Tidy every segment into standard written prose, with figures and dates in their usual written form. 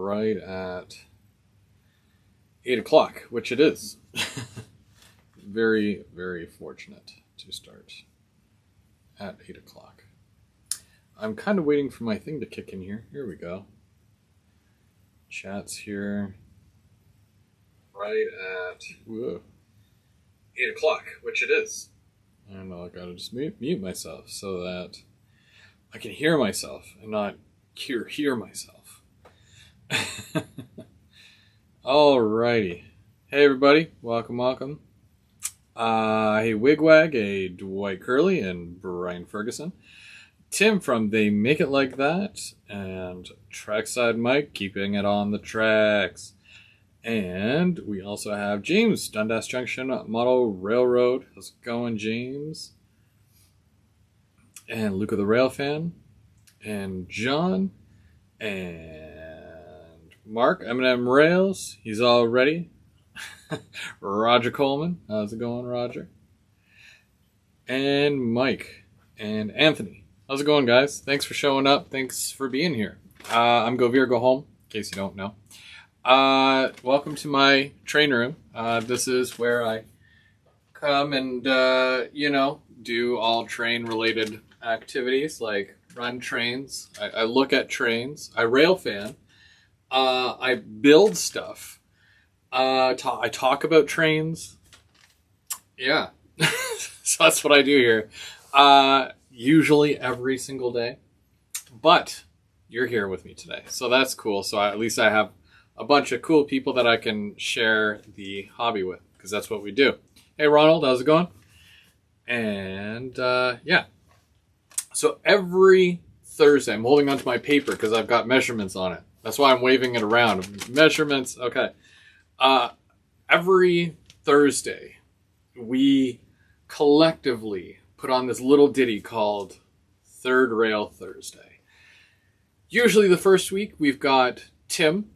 right at 8 o'clock, which it is. Very, very fortunate to start at 8 o'clock. I'm kind of waiting for my thing to kick in here. Here we go. Chat's here. Right at 8 o'clock, which it is. And I gotta just mute myself so that I can hear myself and not hear myself. Alrighty. Hey everybody, welcome. Hey Wigwag, hey Dwight Curley and Brian Ferguson. Tim from They Make It Like That, and Trackside Mike keeping it on the tracks. And we also have James, Dundas Junction Model Railroad. How's it going, James? And Luca the Rail Fan. And John. And Mark, M&M Rails. He's all ready. Roger Coleman. How's it going, Roger? And Mike. And Anthony. How's it going, guys? Thanks for showing up. Thanks for being here. I'm Go Veer, Go Home, in case you don't know. Welcome to my train room. This is where I come and, do all train-related activities, like run trains. I look at trains. I rail fan. I build stuff. I talk about trains. Yeah. So that's what I do here. Usually every single day. But you're here with me today. So that's cool. So at least I have a bunch of cool people that I can share the hobby with, because that's what we do. Hey, Ronald, how's it going? And, yeah. So every Thursday, I'm holding onto my paper because I've got measurements on it. That's why I'm waving it around. Measurements, okay. Every Thursday, we collectively put on this little ditty called Third Rail Thursday. Usually the first week, we've got Tim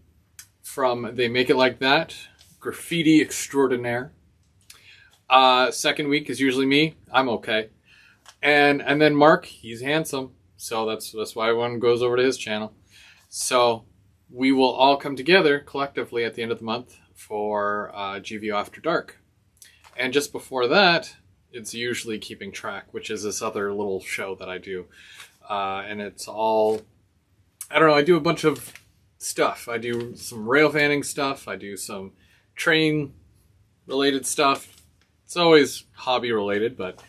from They Make It Like That, graffiti extraordinaire. Second week is usually me. I'm okay. And then Mark, he's handsome. So that's why everyone goes over to his channel. So we will all come together collectively at the end of the month for GVO After Dark. And just before that, it's usually Keeping Track, which is this other little show that I do. And it's all, I don't know, I do a bunch of stuff. I do some rail fanning stuff. I do some train related stuff. It's always hobby related, but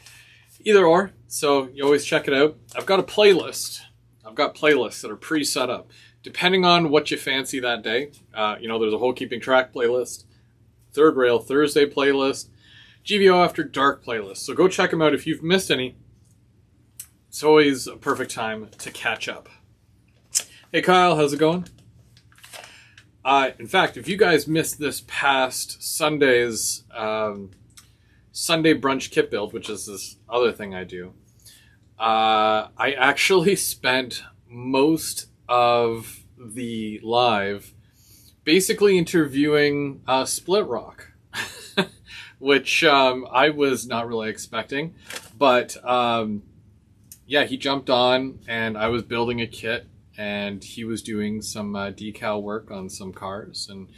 either or. So you always check it out. I've got a playlist. I've got playlists that are pre-set up. Depending on what you fancy that day. There's a whole Keeping Track playlist. Third Rail Thursday playlist. GVO After Dark playlist. So go check them out if you've missed any. It's always a perfect time to catch up. Hey Kyle, how's it going? In fact, if you guys missed this past Sunday's Sunday brunch kit build, which is this other thing I do, I actually spent most of the live basically interviewing Split Rock, which I was not really expecting, but he jumped on and I was building a kit. And he was doing some decal work on some cars. And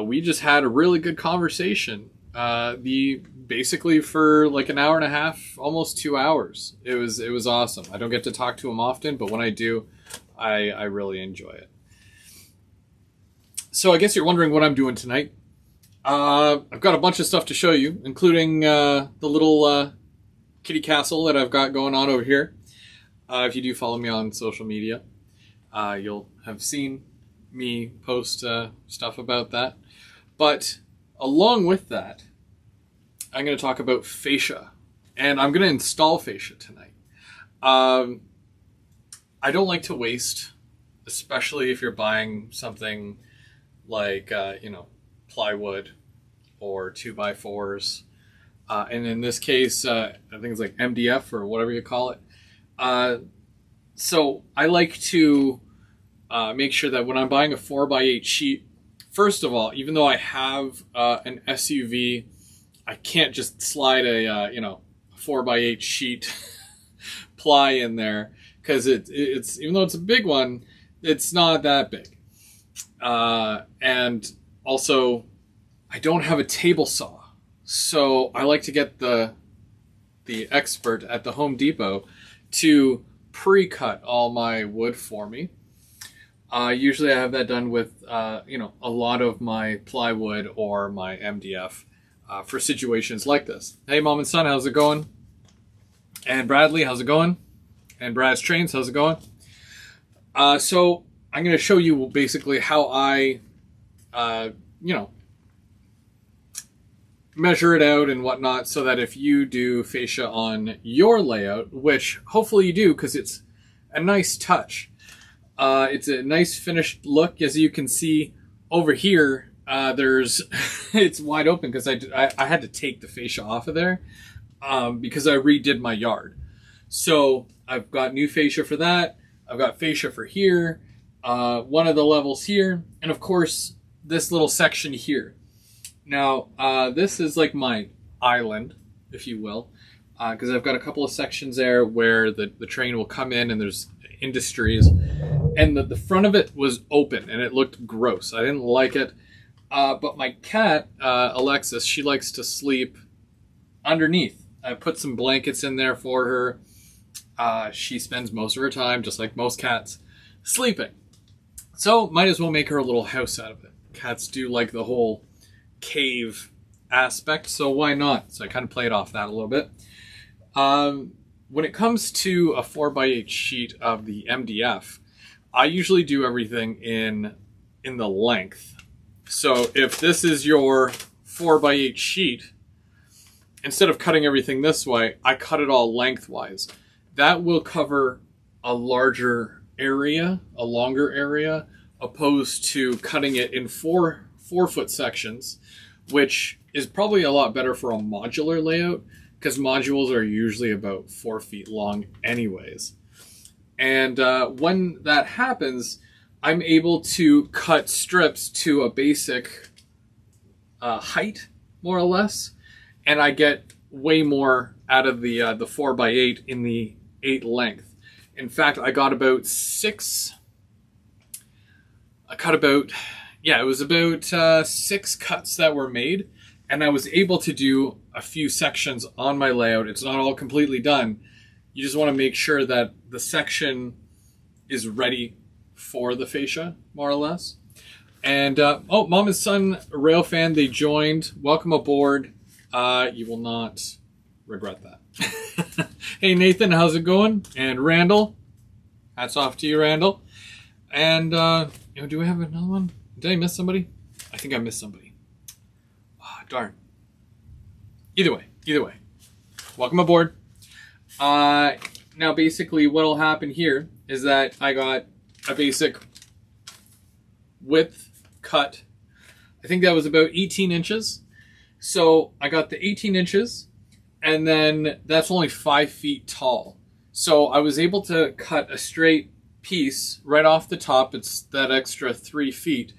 we just had a really good conversation. Basically for like an hour and a half, almost 2 hours. It was awesome. I don't get to talk to him often, but when I do, I really enjoy it. So I guess you're wondering what I'm doing tonight. I've got a bunch of stuff to show you, including the little kitty castle that I've got going on over here. If you do follow me on social media, you'll have seen me post stuff about that. But along with that, I'm going to talk about fascia. And I'm going to install fascia tonight. I don't like to waste, especially if you're buying something like, plywood or 2x4s. And in this case, I think it's like MDF or whatever you call it. So I like to make sure that when I'm buying a 4x8 sheet, first of all, even though I have an SUV, I can't just slide a 4x8 sheet ply in there, because it's even though it's a big one, it's not that big. And also, I don't have a table saw, so I like to get the expert at the Home Depot to pre-cut all my wood for me. Usually I have that done with, a lot of my plywood or my MDF for situations like this. Hey, Mom and Son, how's it going? And Bradley, how's it going? And Brad's Trains, how's it going? So I'm going to show you basically how I, measure it out and whatnot, so that if you do fascia on your layout, which hopefully you do because it's a nice touch. It's a nice finished look. As you can see over here, there's it's wide open because I had to take the fascia off of there because I redid my yard. So I've got new fascia for that. I've got fascia for here, one of the levels here, and of course this little section here. Now, this is like my island, if you will, because I've got a couple of sections there where the train will come in and there's industries, and the front of it was open and it looked gross. I didn't like it, but my cat, Alexis, she likes to sleep underneath. I put some blankets in there for her. She spends most of her time, just like most cats, sleeping. So might as well make her a little house out of it. Cats do like the whole cave aspect, so why not? So I kind of played off that a little bit. When it comes to a 4x8 sheet of the MDF, I usually do everything in the length. So if this is your 4x8 sheet, instead of cutting everything this way, I cut it all lengthwise. That will cover a larger area, a longer area, opposed to cutting it in 4-foot sections, which is probably a lot better for a modular layout because modules are usually about 4 feet long anyways. And when that happens, I'm able to cut strips to a basic height, more or less, and I get way more out of the 4x8 in the 8 length. In fact, I got about 6. It was about 6 cuts that were made, and I was able to do a few sections on my layout. It's not all completely done. You just want to make sure that the section is ready for the fascia, more or less. And, Mom and Son Rail Fan, they joined. Welcome aboard. You will not regret that. Hey, Nathan, how's it going? And Randall, hats off to you, Randall. And, do we have another one? Did I miss somebody? I think I missed somebody. Oh, darn. Either way. Welcome aboard. Now, basically, what will happen here is that I got a basic width cut. I think that was about 18 inches. So I got the 18 inches, and then that's only 5 feet tall. So I was able to cut a straight piece right off the top. It's that extra 3 feet.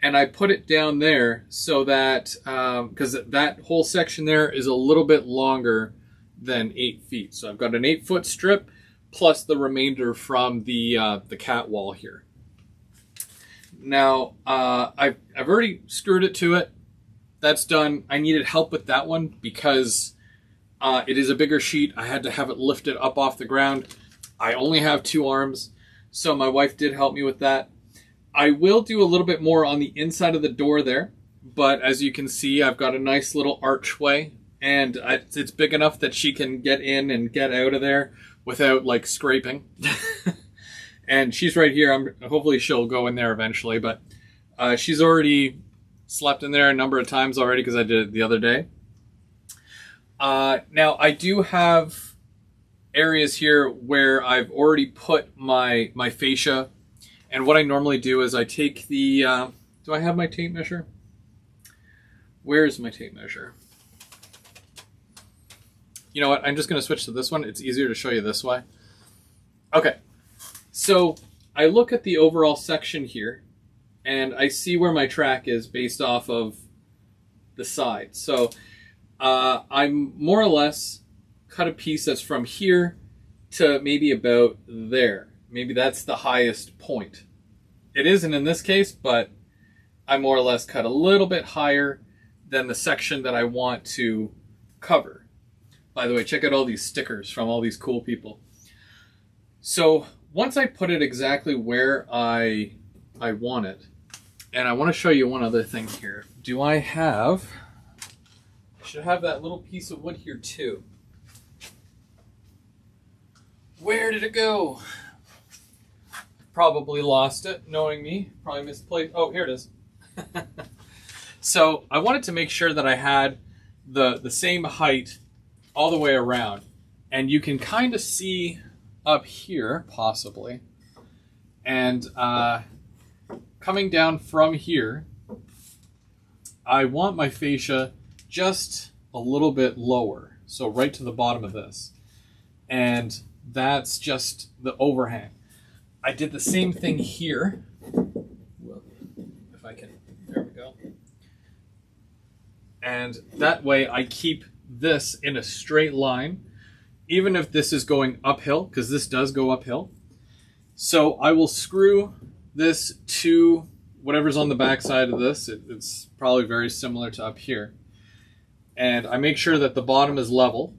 And I put it down there so that, because that whole section there is a little bit longer than 8 feet. So I've got an 8-foot strip plus the remainder from the cat wall here. Now, I've already screwed it to it. That's done. I needed help with that one because it is a bigger sheet. I had to have it lifted up off the ground. I only have 2 arms, so my wife did help me with that. I will do a little bit more on the inside of the door there, but as you can see, I've got a nice little archway, and it's big enough that she can get in and get out of there without, like, scraping. And she's right here. Hopefully she'll go in there eventually, but she's already slept in there a number of times already because I did it the other day. Now, I do have areas here where I've already put my fascia. And what I normally do is I take the, do I have my tape measure? Where is my tape measure? You know what? I'm just going to switch to this one. It's easier to show you this way. Okay. So I look at the overall section here, and I see where my track is based off of the side. So I'm more or less cut a piece that's from here to maybe about there. Maybe that's the highest point. It isn't in this case, but I more or less cut a little bit higher than the section that I want to cover. By the way, check out all these stickers from all these cool people. So once I put it exactly where I want it, and I want to show you one other thing here. I should have that little piece of wood here too. Where did it go? Probably lost it, knowing me. Probably misplaced. Oh, here it is. So I wanted to make sure that I had the same height all the way around. And you can kind of see up here, possibly. And coming down from here, I want my fascia just a little bit lower. So right to the bottom of this. And that's just the overhang. I did the same thing here. If I can, there we go. And that way I keep this in a straight line, even if this is going uphill, because this does go uphill. So I will screw this to whatever's on the back side of this. It's probably very similar to up here. And I make sure that the bottom is level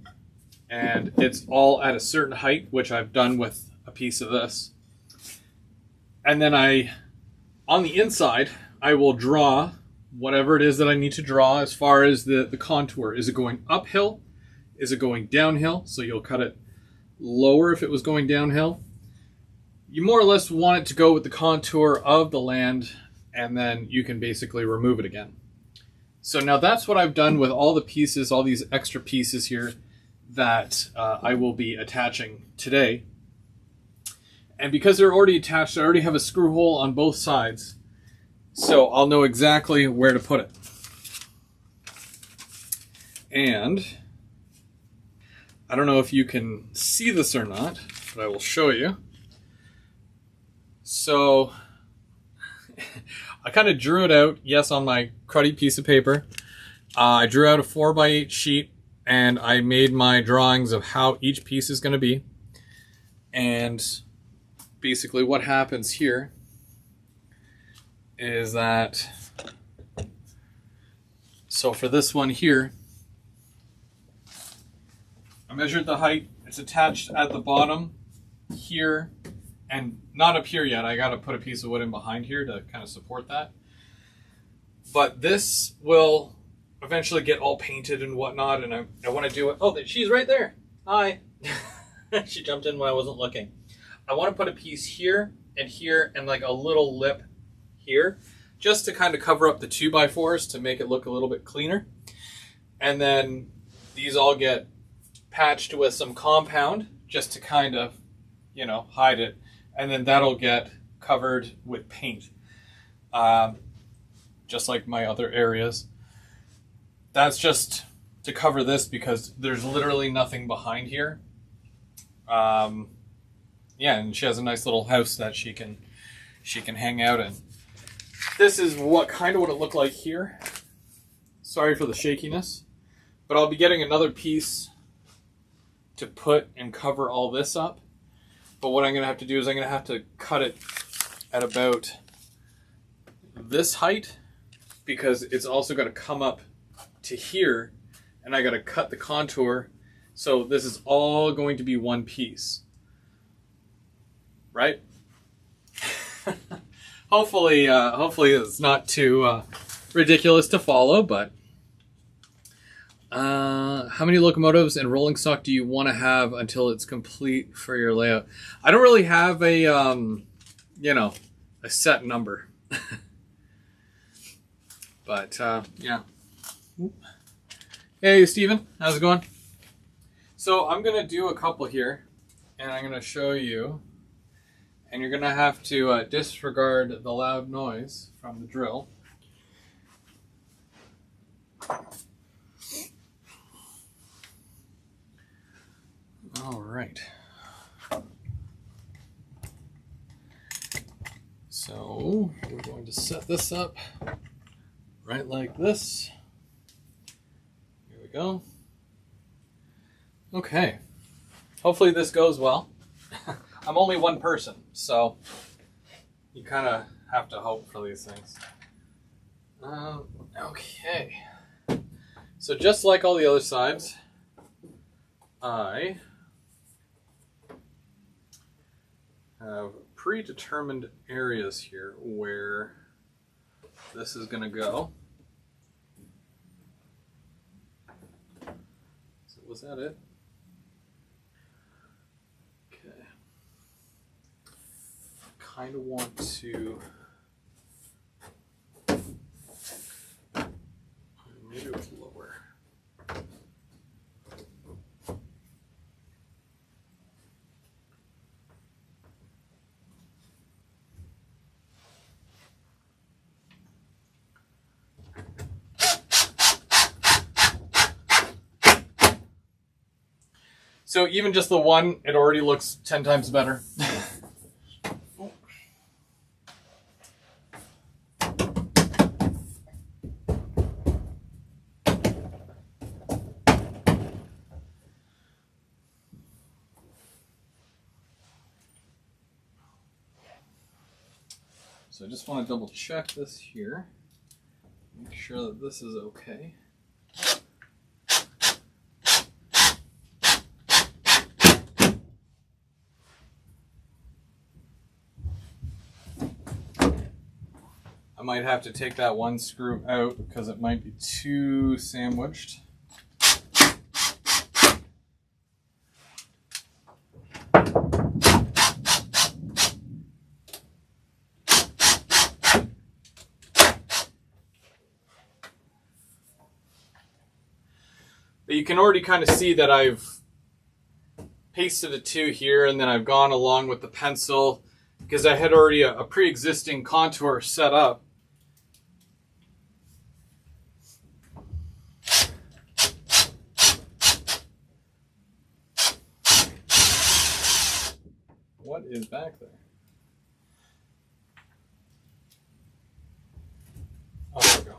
and it's all at a certain height, which I've done with a piece of this. And then on the inside, I will draw whatever it is that I need to draw as far as the contour. Is it going uphill? Is it going downhill? So you'll cut it lower if it was going downhill. You more or less want it to go with the contour of the land, and then you can basically remove it again. So now that's what I've done with all the pieces, all these extra pieces here that I will be attaching today. And because they're already attached, I already have a screw hole on both sides. So I'll know exactly where to put it. And I don't know if you can see this or not, but I will show you. So I kind of drew it out, yes, on my cruddy piece of paper. I drew out a 4x8 sheet and I made my drawings of how each piece is going to be. And basically what happens here is that, so for this one here, I measured the height. It's attached at the bottom here and not up here yet. I got to put a piece of wood in behind here to kind of support that. But this will eventually get all painted and whatnot, and I want to do it. Oh, she's right there. Hi. She jumped in when I wasn't looking. I want to put a piece here and like a little lip here, just to kind of cover up the 2x4s to make it look a little bit cleaner. And then these all get patched with some compound just to kind of, you know, hide it. And then that'll get covered with paint, just like my other areas. That's just to cover this because there's literally nothing behind here. Yeah, and she has a nice little house that she can hang out in. This is what it looked like here. Sorry for the shakiness, but I'll be getting another piece to put and cover all this up. But what I'm going to have to do is I'm going to have to cut it at about this height because it's also going to come up to here and I got to cut the contour. So this is all going to be one piece, right? Hopefully it's not too ridiculous to follow, but how many locomotives and rolling stock do you want to have until it's complete for your layout? I don't really have a, you know, a set number, but yeah. Hey, Steven, how's it going? So I'm going to do a couple here, and I'm going to show you, and you're going to have to disregard the loud noise from the drill. All right. So we're going to set this up right like this. Here we go. Okay. Hopefully this goes well. I'm only one person, so you kind of have to hope for these things. Okay. So just like all the other sides, I have predetermined areas here where this is going to go. So was that it? Okay. I kind of want to maybe it was lower. So even just the one, it already looks 10 times better. So I just want to double check this here. Make sure that this is okay. I might have to take that one screw out because it might be too sandwiched. But you can already kind of see that I've pasted a 2 here, and then I've gone along with the pencil because I had already a pre-existing contour set up. What is back there? Oh, there we go.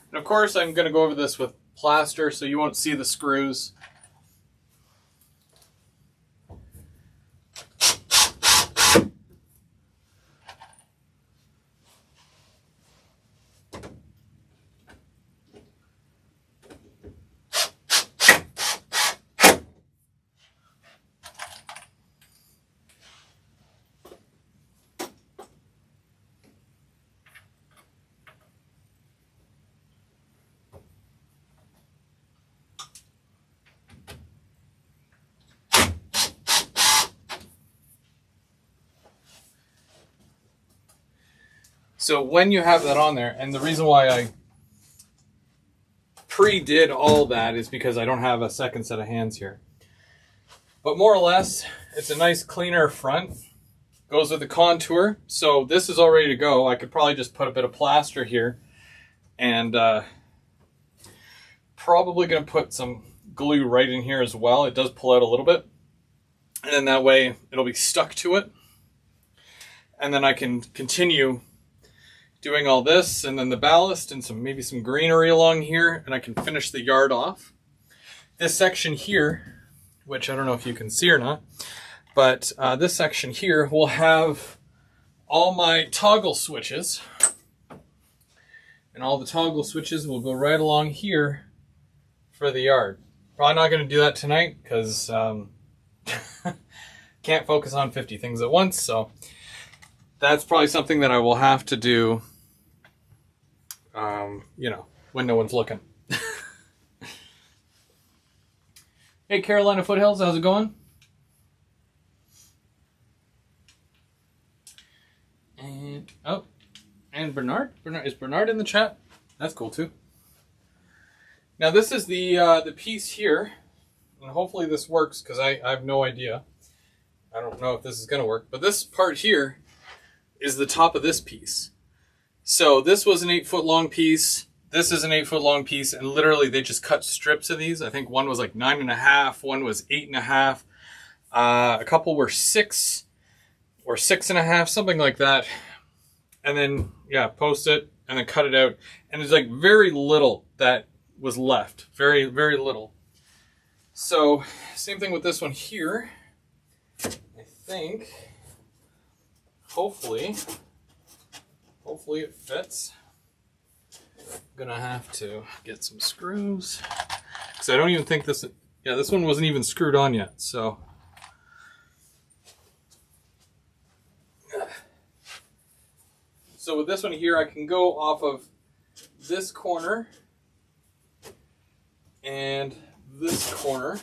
And of course, I'm going to go over this with plaster so you won't see the screws. So when you have that on there, and the reason why I pre-did all that is because I don't have a second set of hands here. But more or less, it's a nice cleaner front. Goes with the contour. So this is all ready to go. I could probably just put a bit of plaster here. And probably going to put some glue right in here as well. It does pull out a little bit. And then that way it'll be stuck to it. And then I can continue doing all this, and then the ballast and maybe some greenery along here, and I can finish the yard off. This section here, which I don't know if you can see or not, but this section here will have all my toggle switches, and all the toggle switches will go right along here for the yard. Probably not going to do that tonight because can't focus on 50 things at once, so that's probably something that I will have to do you know, when no one's looking. Hey, Carolina Foothills, how's it going? And, oh, and Bernard? Is Bernard in the chat? That's cool too. Now this is the piece here, and hopefully this works because I have no idea. I don't know if this is going to work, but this part here is the top of this piece. So this was an 8-foot long piece. This is an 8-foot long piece, and literally they just cut strips of these. I think one was like 9.5, one was 8.5. A couple were 6 or 6.5, something like that. And then, yeah, post it and then cut it out. And there's like very little that was left. Very, very little. So, same thing with this one here. I think, hopefully it fits. I'm gonna have to get some screws. Because I don't even think this one wasn't even screwed on yet, so. So with this one here, I can go off of this corner and this corner,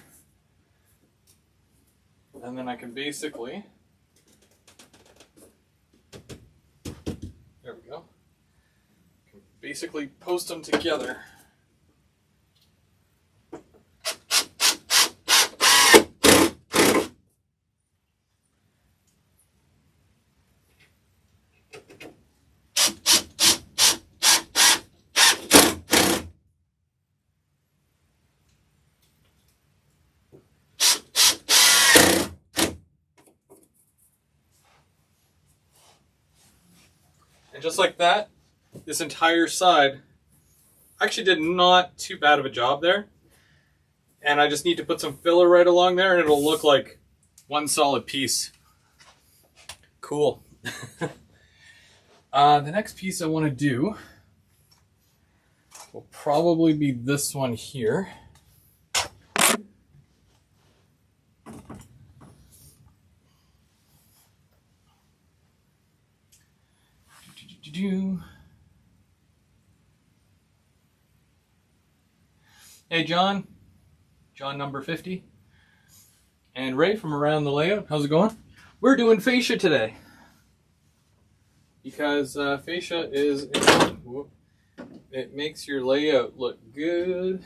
and then I can basically, there we go, basically post them together. And just like that, this entire side actually did not too bad of a job there. And I just need to put some filler right along there and it'll look like one solid piece. Cool. The next piece I want to do will probably be this one here. Hey John number 50, and Ray from Around the Layout. How's it going? We're doing fascia today because fascia is it makes your layout look good.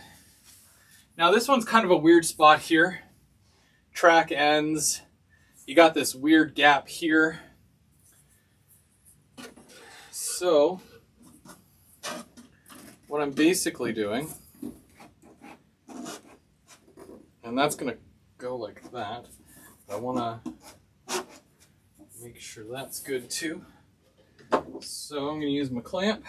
Now this one's kind of a weird spot here. Track ends. You got this weird gap here. So what I'm basically doing, and that's going to go like that. I want to make sure that's good too. So I'm going to use my clamp.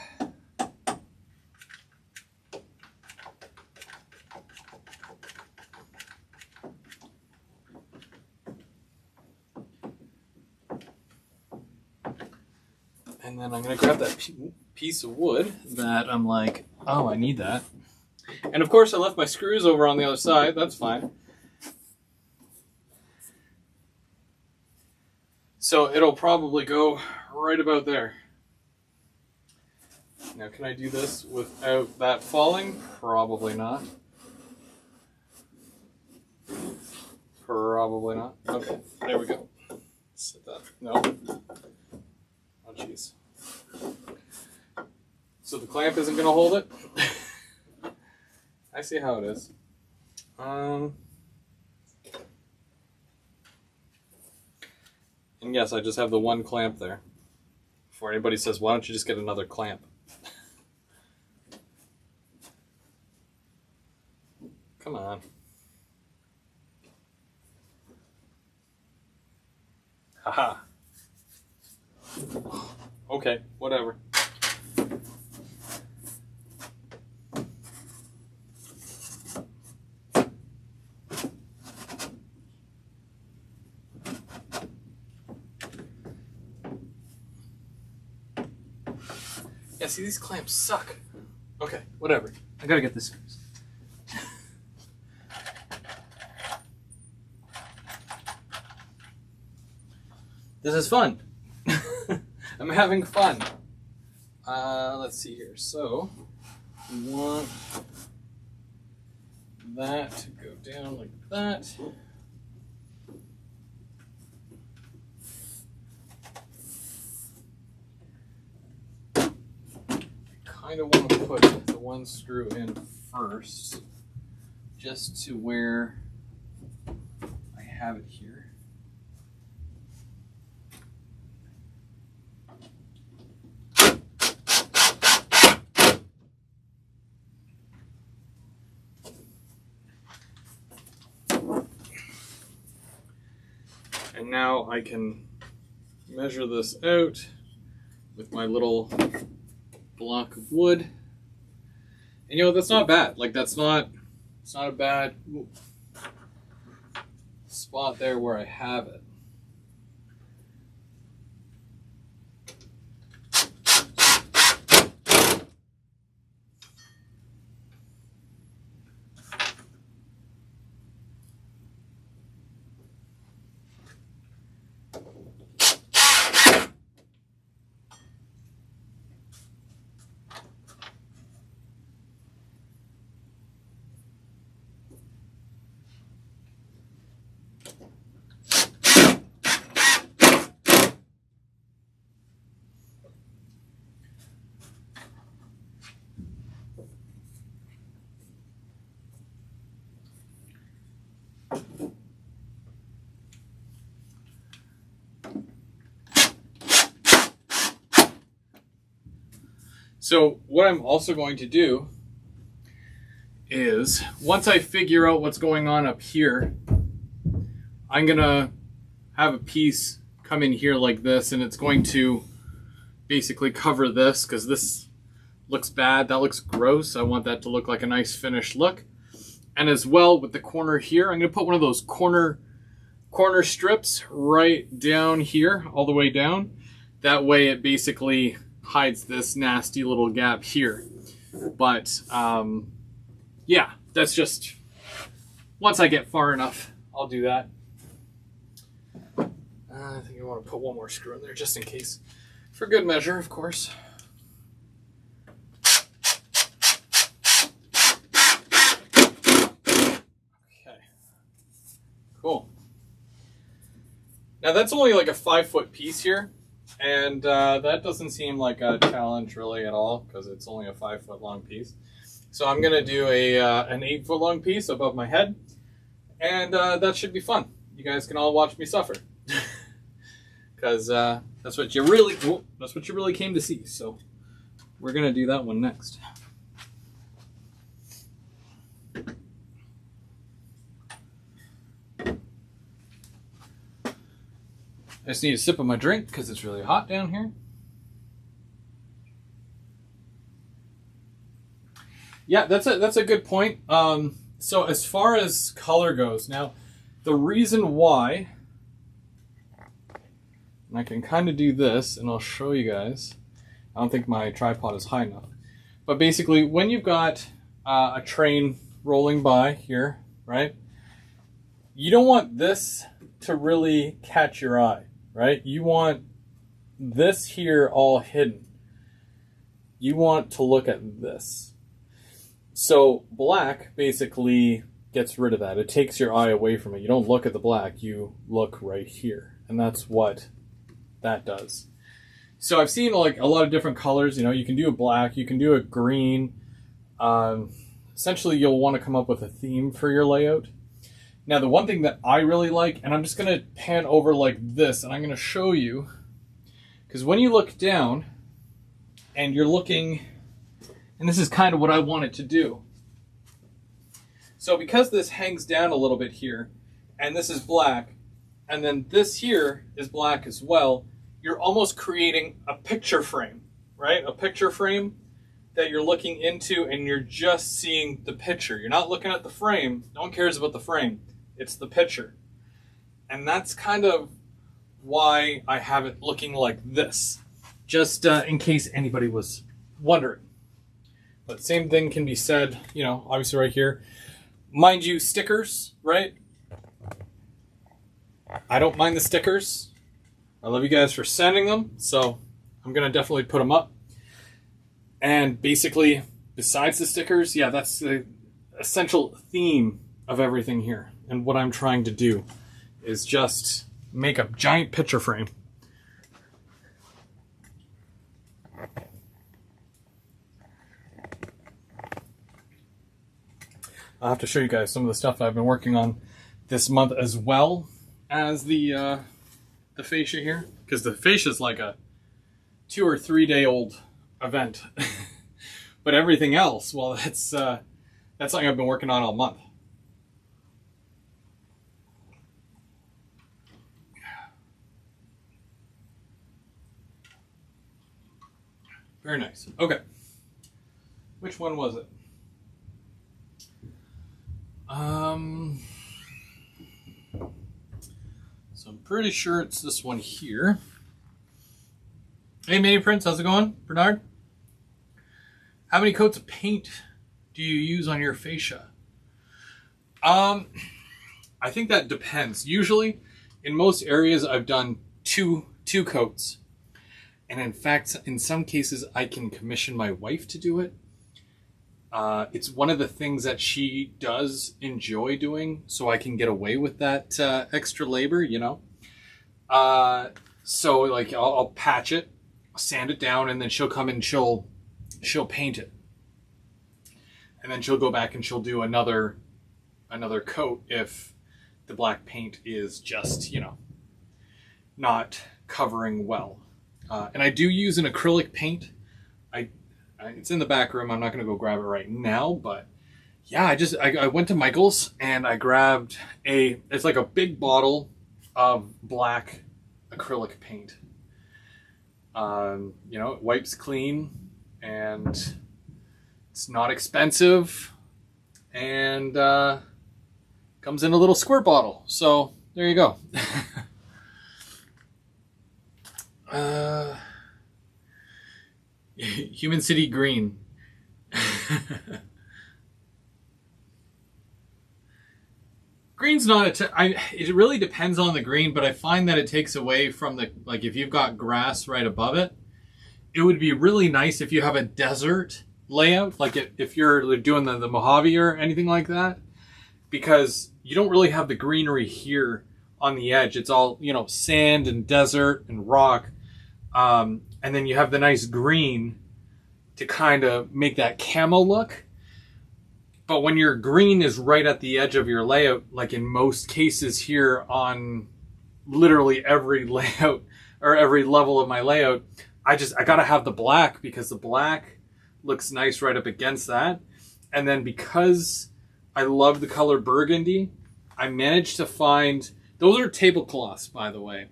And then I'm going to grab that piece of wood that I'm like, oh, I need that. And of course I left my screws over on the other side. That's fine. So it'll probably go right about there. Now can I do this without that falling? Probably not. Probably not. Okay, there we go. Set that. No. Oh jeez. So the clamp isn't going to hold it? I see how it is. And yes, I just have the one clamp there. Before anybody says, why don't you just get another clamp? Come on. Haha. Okay, whatever. Yeah, see, these clamps suck. Okay, whatever. I gotta get this fixed. This is fun. I'm having fun. Let's see here. So, we want that to go down like that. I kind of want to put the one screw in first, just to where I have it here. And now I can measure this out with my little block of wood And you know, that's not bad. Like it's not a bad spot there where I have it. So what I'm also going to do is, once I figure out what's going on up here, I'm going to have a piece come in here like this, and it's going to basically cover this, because this looks bad, that looks gross. I want that to look like a nice finished look. And as well, with the corner here, I'm going to put one of those corner strips right down here, all the way down. That way it basically hides this nasty little gap here. But yeah, that's just, once I get far enough, I'll do that. I think I want to put one more screw in there just in case, for good measure, of course. Okay, cool. Now that's only like a 5-foot piece here. And that doesn't seem like a challenge really at all, because it's only a 5-foot long piece. So I'm going to do an 8-foot long piece above my head, and that should be fun. You guys can all watch me suffer, because that's what you really came to see. So we're going to do that one next. I just need a sip of my drink because it's really hot down here. Yeah, that's a good point. So as far as color goes, now the reason why, and I can kind of do this, and I'll show you guys. I don't think my tripod is high enough, but basically, when you've got a train rolling by here, right? You don't want this to really catch your eye. Right? You want this here all hidden. You want to look at this. So black basically gets rid of that. It takes your eye away from it. You don't look at the black, you look right here. And that's what that does. So I've seen like a lot of different colors. You know, you can do a black, you can do a green. Essentially, you'll want to come up with a theme for your layout. Now, the one thing that I really like, and I'm just going to pan over like this, and I'm going to show you, because when you look down, and you're looking, and this is kind of what I want it to do. So because this hangs down a little bit here, and this is black, and then this here is black as well, you're almost creating a picture frame, right? A picture frame that you're looking into, and you're just seeing the picture. You're not looking at the frame. No one cares about the frame. It's the picture. And that's kind of why I have it looking like this, just in case anybody was wondering. But same thing can be said, you know, obviously right here. Mind you, stickers, right? I don't mind the stickers. I love you guys for sending them, so I'm going to definitely put them up. And basically, besides the stickers, yeah, that's the essential theme of everything here. And what I'm trying to do is just make a giant picture frame. I'll have to show you guys some of the stuff I've been working on this month, as well as the fascia here, because the fascia is like a 2 or 3 day old event. But everything else, well, that's something I've been working on all month. Very nice. Okay. Which one was it? So I'm pretty sure it's this one here. Hey, Mini Prince, how's it going? Bernard? How many coats of paint do you use on your fascia? I think that depends. Usually, in most areas, I've done two coats. And in fact, in some cases, I can commission my wife to do it. It's one of the things that she does enjoy doing, so I can get away with that extra labor, you know? So, like, I'll patch it, sand it down, and then she'll come and she'll paint it. And then she'll go back and she'll do another coat if the black paint is just, you know, not covering well. And I do use an acrylic paint. It's in the back room. I'm not going to go grab it right now, but yeah, I went to Michael's and I grabbed it's like a big bottle of black acrylic paint. You know, it wipes clean and it's not expensive and comes in a little squirt bottle. So there you go. Human City Green. Green's not it really depends on the green, but I find that it takes away from like if you've got grass right above it, it would be really nice if you have a desert layout, like if you're doing the Mojave or anything like that, because you don't really have the greenery here on the edge. It's all, you know, sand and desert and rock. And then you have the nice green to kind of make that camo look. But when your green is right at the edge of your layout, like in most cases here on literally every layout or every level of my layout, I gotta have the black because the black looks nice right up against that. And then because I love the color burgundy, I managed to find, those are tablecloths, by the way.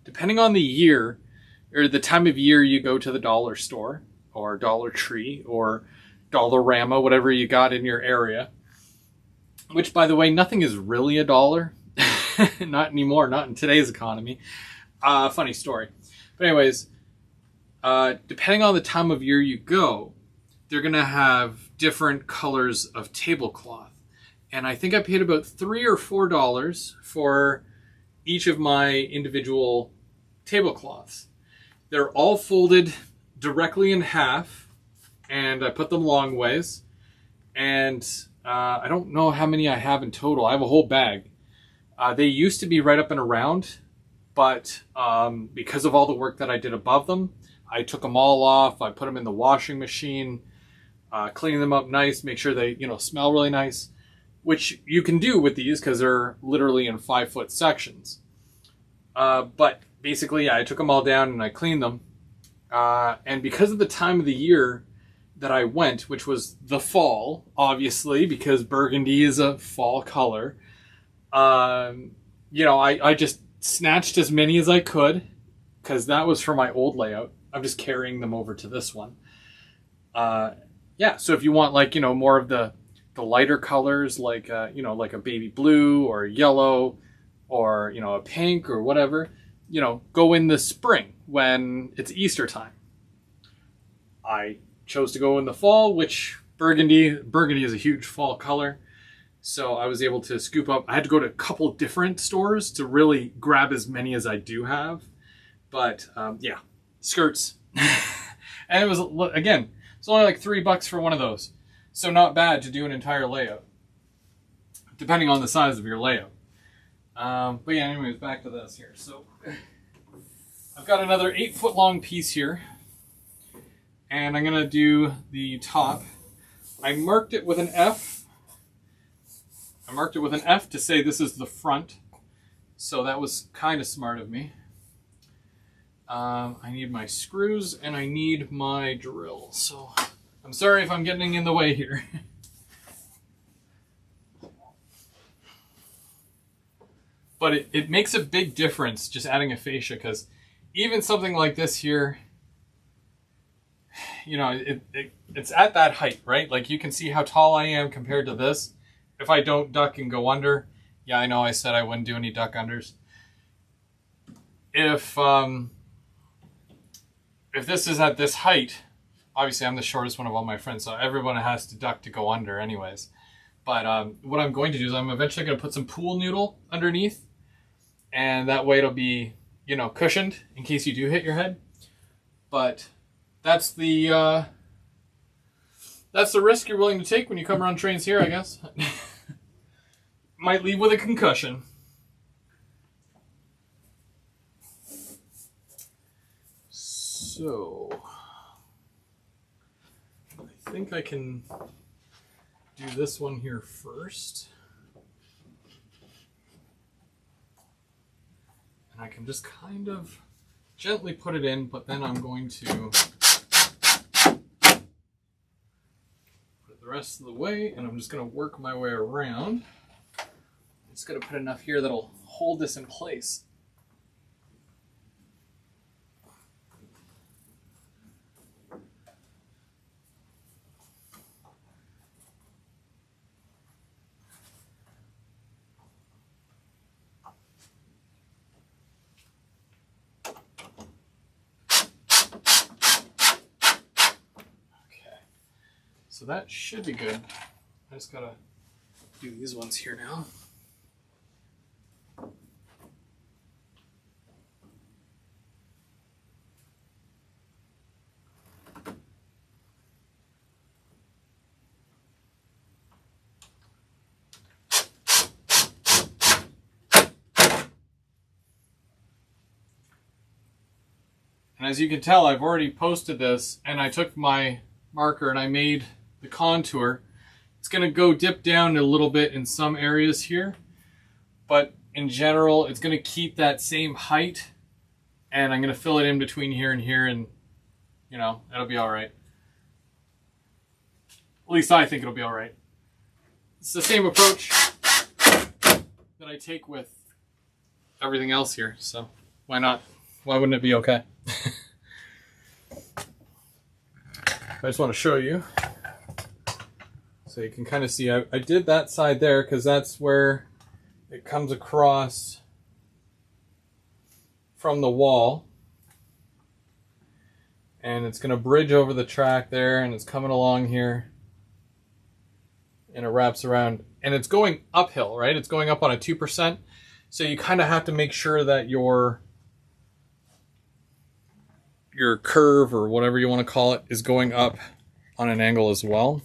Depending on the year, or the time of year you go to the dollar store or Dollar Tree or Dollarama, whatever you got in your area, which, by the way, nothing is really $1. Not anymore, not in today's economy. Funny story. But anyways, depending on the time of year you go, they're going to have different colors of tablecloth. And I think I paid about $3 or $4 for each of my individual tablecloths. They're all folded directly in half, and I put them long ways. And I don't know how many I have in total. I have a whole bag. They used to be right up and around, but because of all the work that I did above them, I took them all off. I put them in the washing machine, clean them up nice, make sure they, you know, smell really nice, which you can do with these because they're literally in 5-foot sections. But basically, yeah, I took them all down and I cleaned them. And because of the time of the year that I went, which was the fall, obviously, because burgundy is a fall color, you know, I just snatched as many as I could because that was for my old layout. I'm just carrying them over to this one. Yeah, so if you want, like, you know, more of the lighter colors, like, you know, like a baby blue or yellow or, you know, a pink or whatever, you know, go in the spring when it's Easter time. I chose to go in the fall, which burgundy is a huge fall color. So I was able to scoop up. I had to go to a couple different stores to really grab as many as I do have. But yeah, skirts. And it was, again, it's only like $3 for one of those. So not bad to do an entire layout, depending on the size of your layout. But yeah, anyways, back to this here. So I've got another 8-foot long piece here, and I'm gonna do the top. I marked it with an F. I marked it with an F to say this is the front. So that was kind of smart of me. I need my screws and I need my drill. So I'm sorry if I'm getting in the way here. But it makes a big difference just adding a fascia, because even something like this here, you know, it's at that height, right? Like you can see how tall I am compared to this. If I don't duck and go under, yeah, I know I said I wouldn't do any duck unders. if this is at this height, obviously I'm the shortest one of all my friends, so everyone has to duck to go under anyways. But what I'm going to do is I'm eventually going to put some pool noodle underneath, and that way it'll be, you know, cushioned in case you do hit your head. But that's the risk you're willing to take when you come around trains here, I guess. Might leave with a concussion. So, I think I can do this one here first. And I can just kind of gently put it in, but then I'm going to put it the rest of the way, and I'm just going to work my way around. I'm just going to put enough here that'll hold this in place. So that should be good. I just gotta do these ones here now. And as you can tell, I've already posted this, and I took my marker and I made the contour. It's going to go dip down a little bit in some areas here, but in general it's going to keep that same height, and I'm going to fill it in between here and here, and you know, it'll be all right. At least I think it'll be all right. It's the same approach that I take with everything else here, so why not? Why wouldn't it be okay? I just want to show you so you can kind of see. I did that side there because that's where it comes across from the wall, and it's going to bridge over the track there, and it's coming along here, and it wraps around, and it's going uphill, right? It's going up on a 2%, so you kind of have to make sure that your curve, or whatever you want to call it, is going up on an angle as well.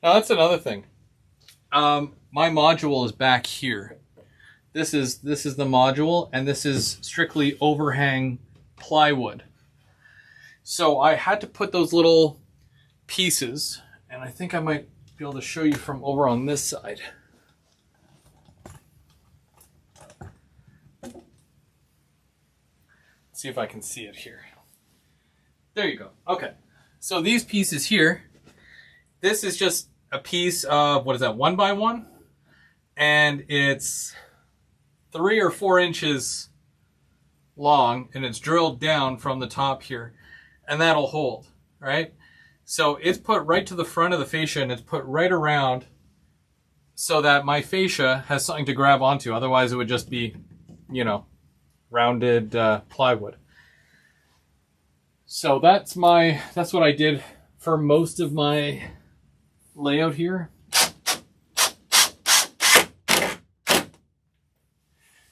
Now that's another thing. My module is back here. This is the module, and this is strictly overhang plywood. So I had to put those little pieces, and I think I might be able to show you from over on this side. Let's see if I can see it here. There you go. Okay. So these pieces here, this is just a piece of, what is that, 1 by 1? And it's 3 or 4 inches long, and it's drilled down from the top here, and that'll hold, right? So it's put right to the front of the fascia, and it's put right around so that my fascia has something to grab onto. Otherwise it would just be, you know, rounded plywood. So that's what I did for most of my layout here.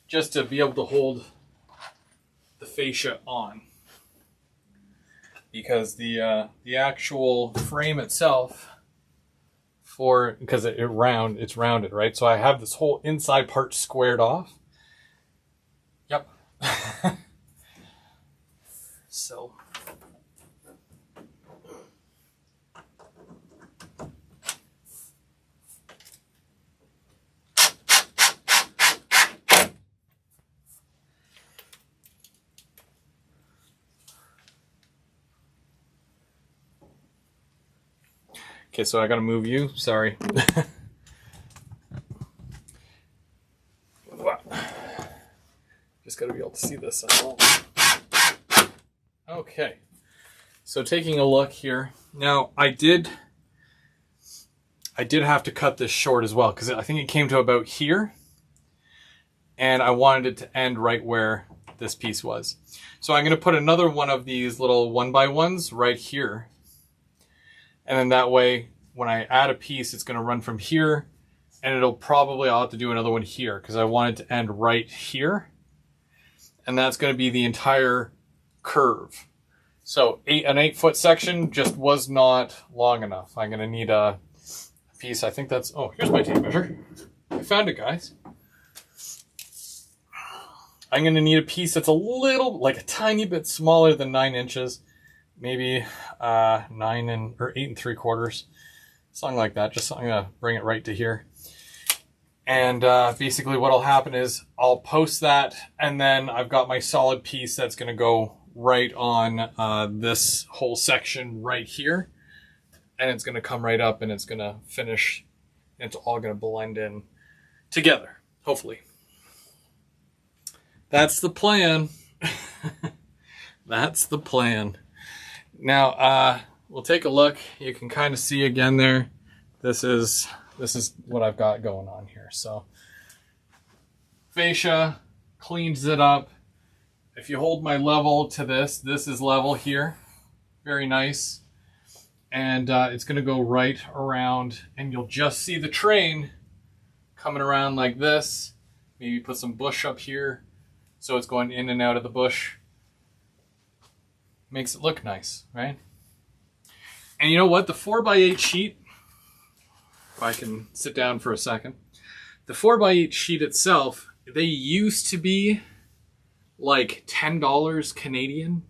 Just to be able to hold the fascia on. Because the actual frame itself, because it's rounded, right? So I have this whole inside part squared off. Yep. So Okay, so I gotta move you. Sorry. Just gotta be able to see this as well. Okay. So taking a look here. Now, I did have to cut this short as well, because I think it came to about here. And I wanted it to end right where this piece was. So I'm going to put another one of these little 1x1s right here. And then that way, when I add a piece, it's going to run from here. And I'll have to do another one here, because I want it to end right here. And that's going to be the entire curve. So an 8-foot section just was not long enough. I'm going to need a piece. I think that's, oh, here's my tape measure. I found it, guys. I'm going to need a piece that's like a tiny bit smaller than 9 inches. Maybe 8 3/4. Something like that. Just I'm going to bring it right to here. And basically what'll happen is I'll post that, and then I've got my solid piece that's going to go right on this whole section right here. And it's going to come right up, and it's going to finish. And it's all going to blend in together, hopefully. That's the plan. That's the plan. Now, we'll take a look. You can kind of see again there. This is what I've got going on here. So, fascia cleans it up. If you hold my level to this is level here. Very nice. And it's going to go right around, and you'll just see the train coming around like this. Maybe put some bush up here, so it's going in and out of the bush. Makes it look nice, right? And you know what? The 4x8 sheet, if I can sit down for a second, the 4x8 sheet itself, they used to be like $10 Canadian.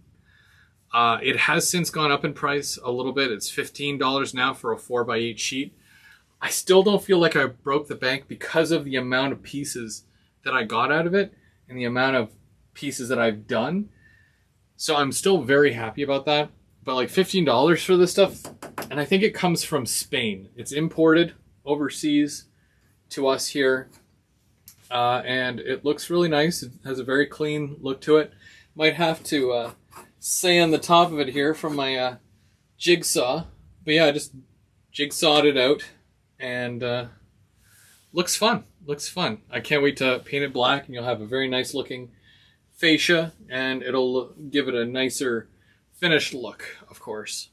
It has since gone up in price a little bit. It's $15 now for a 4x8 sheet. I still don't feel like I broke the bank because of the amount of pieces that I got out of it and the amount of pieces that I've done. So I'm still very happy about that. But like $15 for this stuff, and I think it comes from Spain. It's imported overseas to us here. And it looks really nice. It has a very clean look to it. Might have to sand the top of it here from my jigsaw. But yeah, I just jigsawed it out, and looks fun. Looks fun. I can't wait to paint it black, and you'll have a very nice looking fascia, and it'll give it a nicer finished look, of course.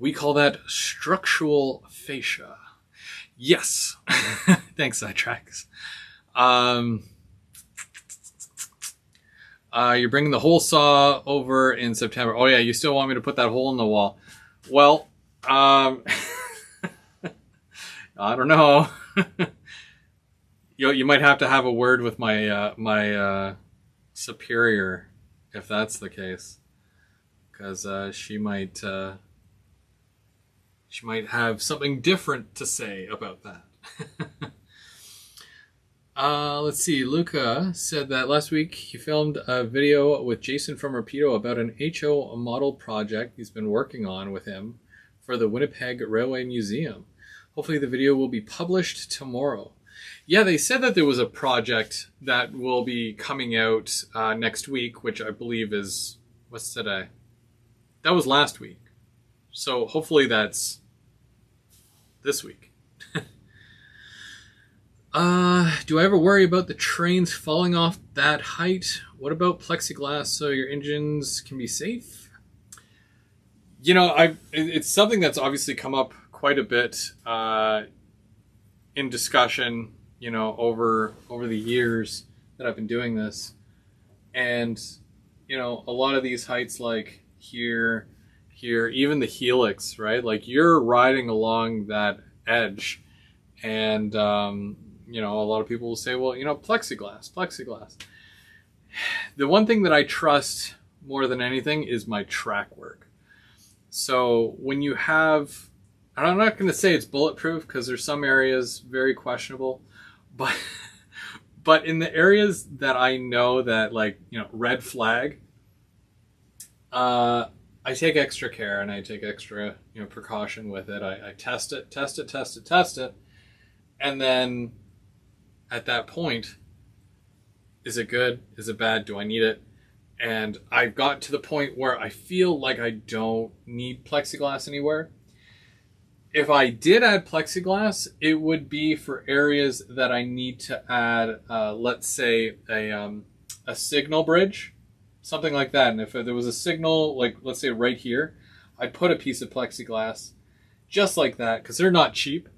We call that structural fascia. Yes. Thanks, Sidetracks. You're bringing the hole saw over in September. Oh yeah, you still want me to put that hole in the wall? Well, I don't know. You might have to have a word with my my superior if that's the case, because she might have something different to say about that. Let's see. Luca said that last week he filmed a video with Jason from Rapido about an HO model project he's been working on with him for the Winnipeg Railway Museum. Hopefully the video will be published tomorrow. Yeah, they said that there was a project that will be coming out next week, which I believe is, what's today? That was last week. So hopefully that's this week. Do I ever worry about the trains falling off that height? What about plexiglass so your engines can be safe? You know, it's something that's obviously come up quite a bit in discussion, you know, over the years that I've been doing this. And, you know, a lot of these heights, like here, even the helix, right? Like you're riding along that edge, and you know, a lot of people will say, well, you know, plexiglass. The one thing that I trust more than anything is my track work. So when you have, and I'm not going to say it's bulletproof because there's some areas very questionable, but in the areas that I know that, like, you know, red flag, I take extra care and I take extra, precaution with it. I test it, and then at that point, is it good? Is it bad? Do I need it? And I've got to the point where I feel like I don't need plexiglass anywhere. If I did add plexiglass, it would be for areas that I need to add, let's say, a signal bridge, something like that. And if there was a signal, like let's say right here, I'd put a piece of plexiglass just like that, because they're not cheap.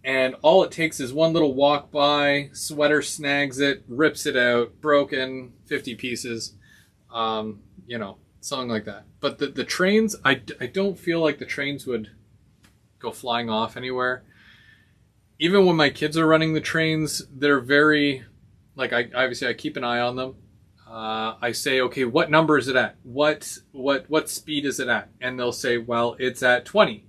And all it takes is one little walk by, sweater snags it, rips it out, broken, 50 pieces, something like that. But the trains, I don't feel like the trains would go flying off anywhere. Even when my kids are running the trains, they're very, like, I keep an eye on them. I say, okay, what number is it at? What speed is it at? And they'll say, well, it's at 20.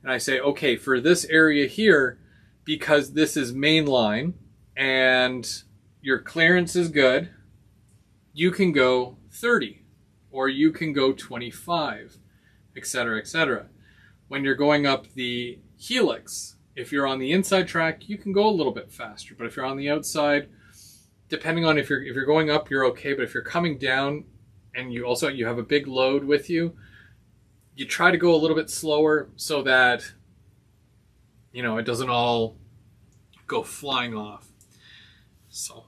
And I say, okay, for this area here, because this is main line and your clearance is good, you can go 30 or you can go 25, etc., etc. When you're going up the helix, if you're on the inside track, you can go a little bit faster. But if you're on the outside, depending on if you're going up, you're okay. But if you're coming down and you have a big load with you, you try to go a little bit slower so that, it doesn't all go flying off. So,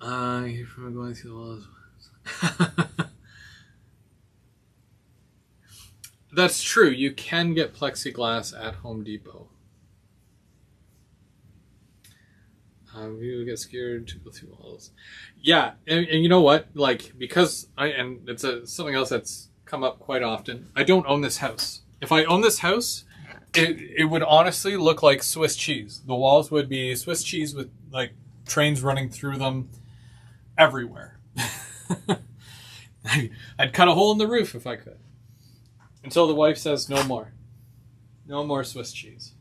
you're from going through the walls. That's true. You can get plexiglass at Home Depot. You get scared to go through walls. Yeah, and you know what? Like, because it's something else that's come up quite often. I don't own this house. If I own this house, it would honestly look like Swiss cheese. The walls would be Swiss cheese with like trains running through them everywhere. I'd cut a hole in the roof if I could. Until the wife says no more. No more Swiss cheese.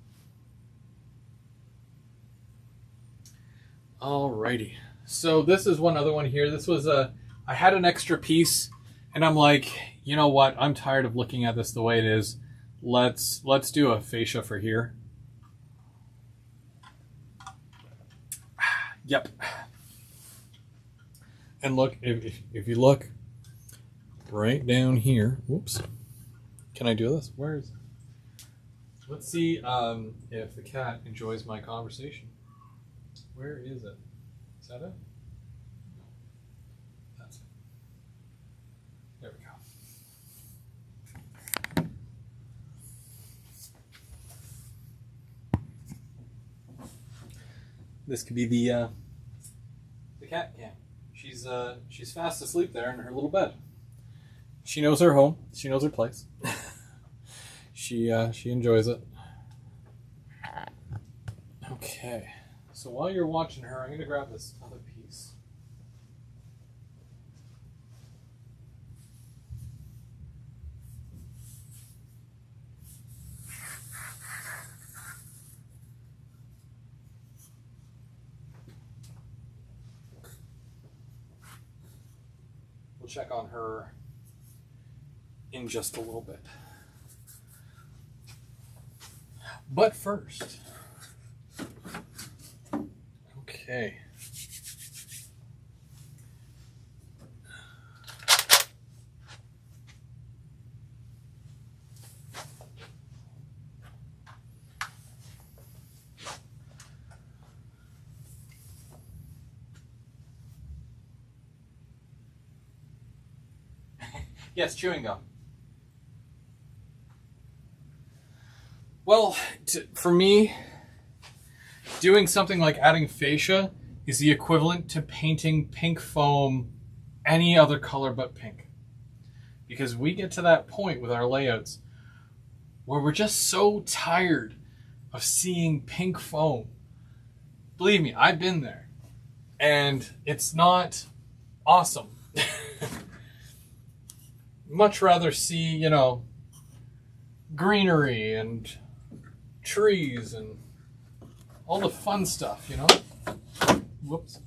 Alrighty. So this is one other one here. This was I had an extra piece and I'm like, you know what? I'm tired of looking at this the way it is. Let's do a fascia for here. Yep. And look, if you look right down here, whoops. Can I do this? Where is it? Let's see if the cat enjoys my conversation. Where is it? Is that it? No. That's it. There we go. This could be the cat cam. She's fast asleep there in her little bed. She knows her home. She knows her place. She enjoys it. Okay. So while you're watching her, I'm going to grab this other piece. We'll check on her in just a little bit. But first, okay. Yes, chewing gum. Well, for me, doing something like adding fascia is the equivalent to painting pink foam any other color but pink. Because we get to that point with our layouts where we're just so tired of seeing pink foam. Believe me, I've been there. And it's not awesome. Much rather see, greenery and trees and all the fun stuff, Whoops.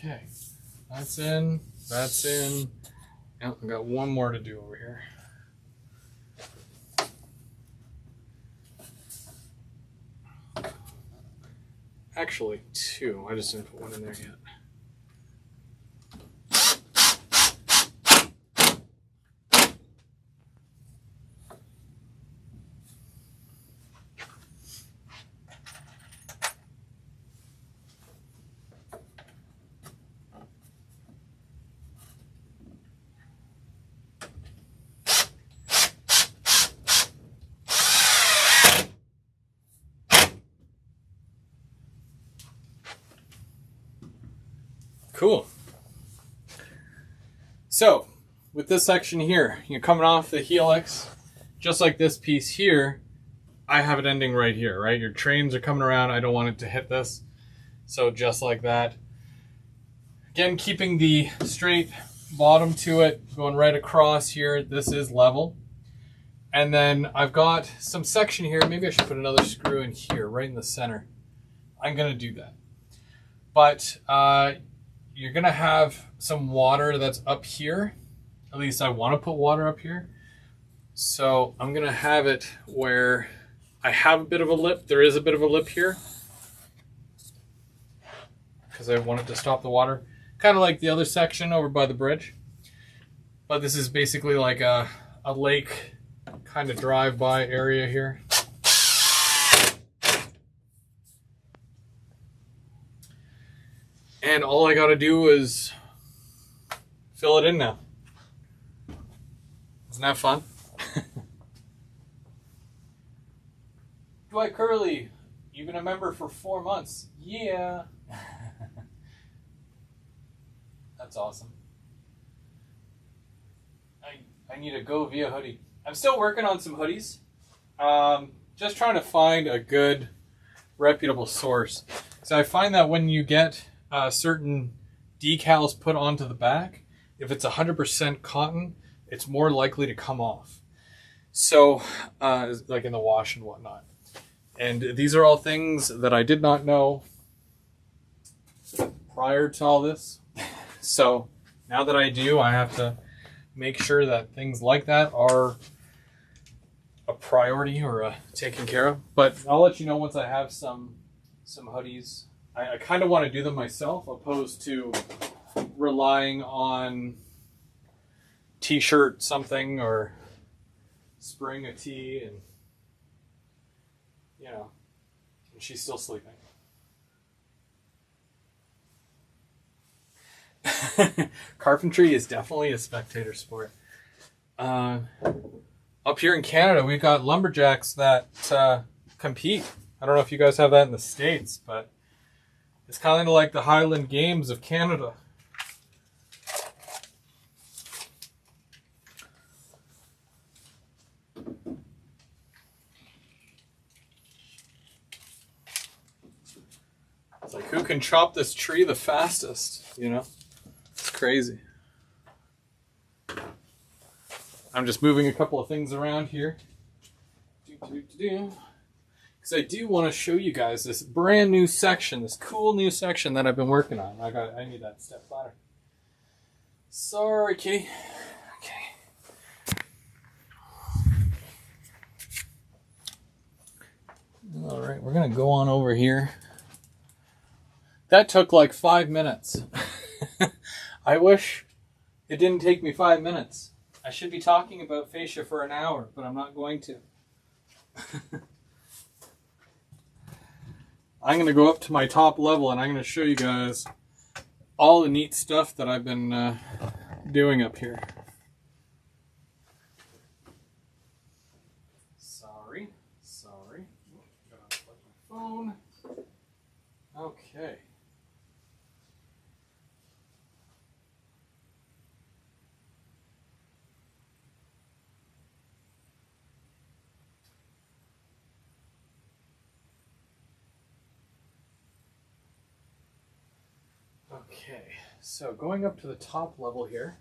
Okay, that's in, that's in. Oh, I've got one more to do over here. Actually, two. I just didn't put one in there yet. Cool. So, with this section here, you're coming off the helix, just like this piece here, I have it ending right here, right? Your trains are coming around, I don't want it to hit this. So just like that. Again, keeping the straight bottom to it, going right across here, this is level. And then I've got some section here, maybe I should put another screw in here, right in the center. I'm gonna do that. But you're gonna have some water that's up here. At least I want to put water up here. So I'm gonna have it where I have a bit of a lip. There is a bit of a lip here because I wanted to stop the water. Kind of like the other section over by the bridge. But this is basically like a lake kind of drive-by area here. And all I gotta do is fill it in now. Isn't that fun? Dwight Curley, you've been a member for 4 months. Yeah. That's awesome. I need a Go Via hoodie. I'm still working on some hoodies. Just trying to find a good, reputable source. So I find that when you get certain decals put onto the back, if it's 100% cotton, it's more likely to come off. So, like in the wash and whatnot. And these are all things that I did not know prior to all this. So now that I do, I have to make sure that things like that are a priority or taken care of. But I'll let you know once I have some hoodies. I kind of want to do them myself, opposed to relying on t-shirt something or spraying a tee and, you know, and she's still sleeping. Carpentry is definitely a spectator sport. Up here in Canada, we've got lumberjacks that compete. I don't know if you guys have that in the States, but it's kind of like the Highland Games of Canada. It's like, who can chop this tree the fastest, you know? It's crazy. I'm just moving a couple of things around here. Because I do want to show you guys this brand new section, this cool new section that I've been working on. I need that step ladder. Sorry, kitty. Okay. All right, we're gonna go on over here. That took like 5 minutes. I wish it didn't take me 5 minutes. I should be talking about fascia for an hour, but I'm not going to. I'm going to go up to my top level and I'm going to show you guys all the neat stuff that I've been doing up here. Sorry. Gotta unplug my phone. Okay. Okay, so going up to the top level here.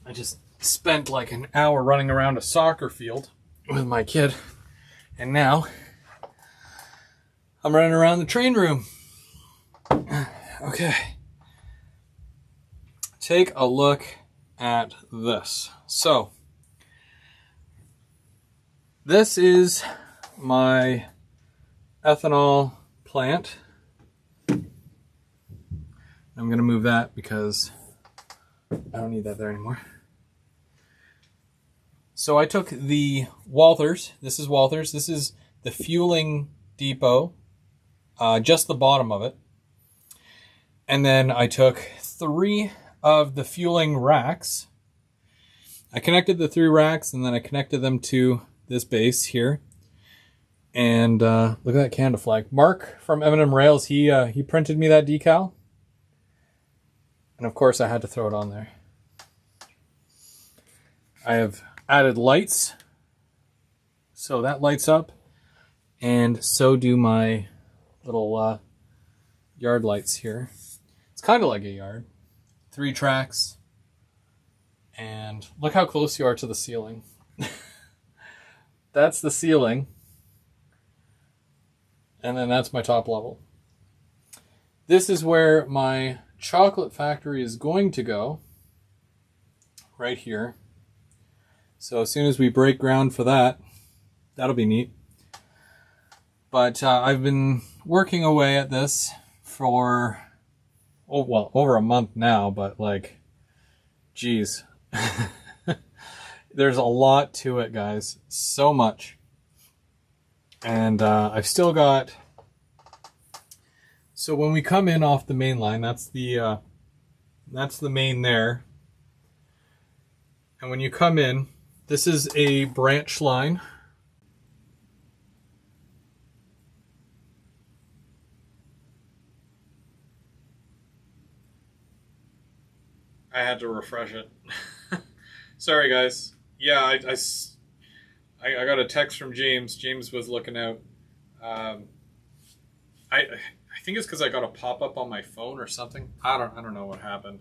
I just spent like an hour running around a soccer field with my kid, and now I'm running around the train room. Okay. Take a look at this. So, this is my ethanol plant. I'm going to move that because I don't need that there anymore. So I took the Walthers. This is Walthers. This is the fueling depot, just the bottom of it. And then I took 3 of the fueling racks. I connected the 3 racks and then I connected them to this base here. And look at that Canada flag. Mark from M&M Rails, he printed me that decal. And of course I had to throw it on there. I have added lights. So that lights up. And so do my little yard lights here. It's kind of like a yard. 3 tracks. And look how close you are to the ceiling. That's the ceiling. And then that's my top level. This is where my chocolate factory is going to go. Right here. So as soon as we break ground for that, that'll be neat. But I've been working away at this for, over a month now, but like, geez. There's a lot to it, guys. So much. And I've still got, so when we come in off the main line, that's the main there. And when you come in, this is a branch line. I had to refresh it. Sorry, guys. Yeah, I got a text from James. James was looking out. I think it's because I got a pop-up on my phone or something. I don't know what happened.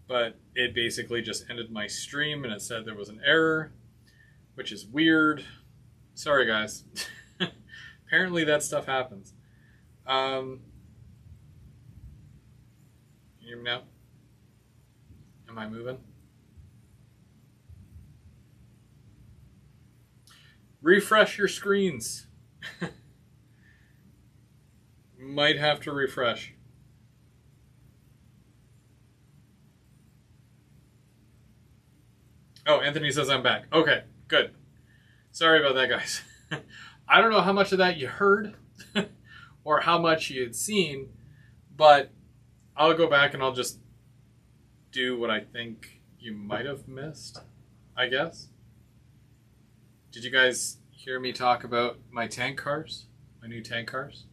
But it basically just ended my stream and it said there was an error, which is weird. Sorry, guys. Apparently that stuff happens. Can you hear me now? Am I moving? Refresh your screens. Might have to refresh. Oh, Anthony says I'm back. Okay, good. Sorry about that, guys. I don't know how much of that you heard or how much you had seen, but I'll go back and I'll just do what I think you might have missed, I guess. Did you guys hear me talk about my tank cars? My new tank cars?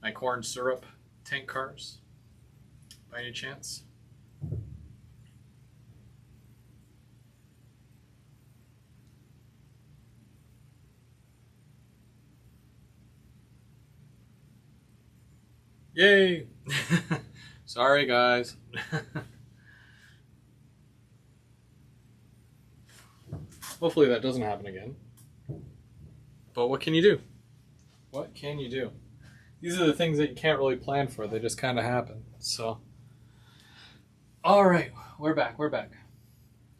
My corn syrup tank cars? By any chance? Yay! Sorry, guys. Hopefully that doesn't happen again. But what can you do? What can you do? These are the things that you can't really plan for. They just kind of happen. So, all right, we're back.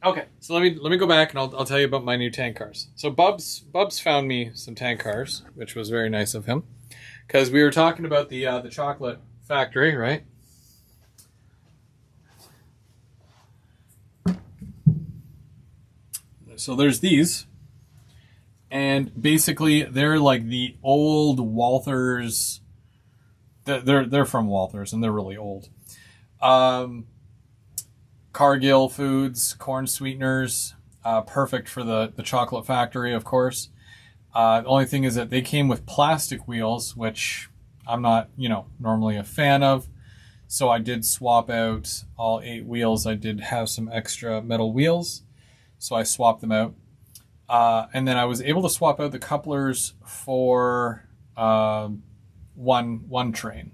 Okay, so let me go back and I'll tell you about my new tank cars. So Bubs found me some tank cars, which was very nice of him, because we were talking about the chocolate factory, right? So there's these, and basically they're like the old Walthers. They're from Walthers, and they're really old. Cargill Foods, corn sweeteners, perfect for the chocolate factory, of course. The only thing is that they came with plastic wheels, which I'm not, normally a fan of. So I did swap out all 8 wheels. I did have some extra metal wheels, so I swapped them out. And then I was able to swap out the couplers for one train.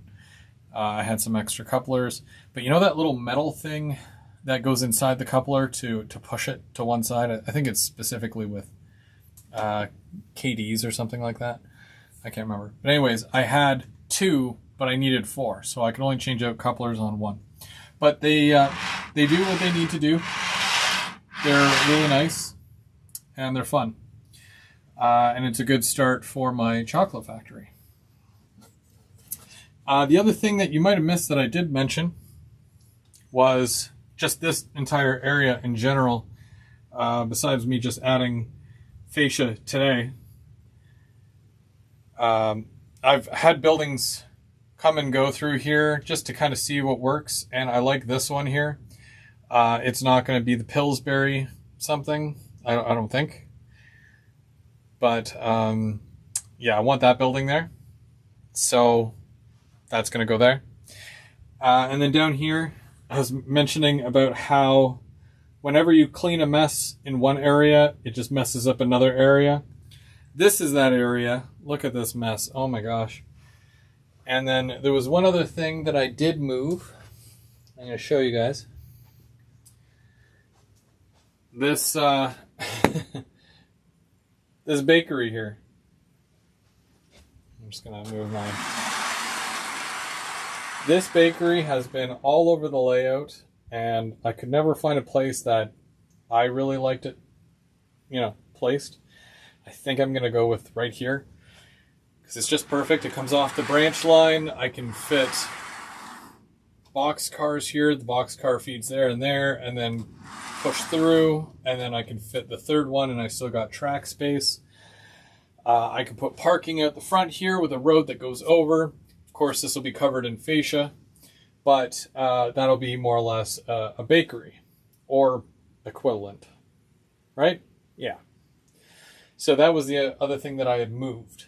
I had some extra couplers, but that little metal thing that goes inside the coupler to push it to one side? I think it's specifically with KDs or something like that. I can't remember. But anyways, I had 2, but I needed 4, so I can only change out couplers on 1. But they do what they need to do. They're really nice, and they're fun. And it's a good start for my chocolate factory. The other thing that you might have missed that I did mention was just this entire area in general, besides me just adding fascia today. I've had buildings come and go through here just to kind of see what works, and I like this one here. It's not going to be the Pillsbury something, I don't think. But yeah, I want that building there. So that's going to go there. And then down here, I was mentioning about how whenever you clean a mess in one area, it just messes up another area. This is that area. Look at this mess. Oh my gosh. And then there was one other thing that I did move. I'm going to show you guys. This this bakery here. I'm just going to move mine. This bakery has been all over the layout, and I could never find a place that I really liked it, placed. I think I'm going to go with right here, because it's just perfect. It comes off the branch line. I can fit box cars here. The box car feeds there, and then push through, and then I can fit the third one, and I still got track space. I can put parking out the front here with a road that goes over. Of course, this will be covered in fascia, but that'll be more or less a bakery or equivalent, right? Yeah. So that was the other thing that I had moved.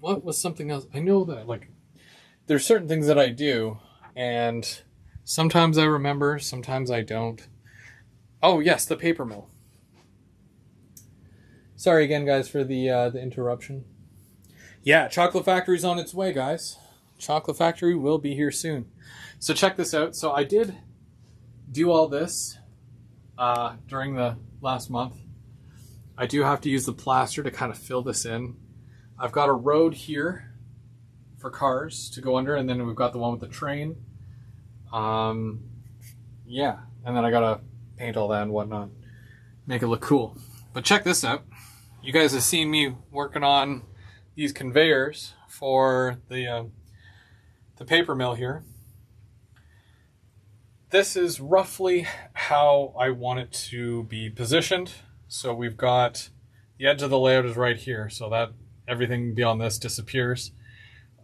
What was something else? I know that there's certain things that I do, and sometimes I remember, sometimes I don't. Oh yes, the paper mill. Sorry again, guys, for the interruption. Yeah, Chocolate Factory's on its way, guys. Chocolate Factory will be here soon. So check this out. So I did do all this during the last month. I do have to use the plaster to kind of fill this in. I've got a road here for cars to go under, and then we've got the one with the train. Yeah, and then I gotta paint all that and whatnot, make it look cool. But check this out. You guys have seen me working on these conveyors for the paper mill here. This is roughly how I want it to be positioned. So we've got the edge of the layout is right here, so that everything beyond this disappears.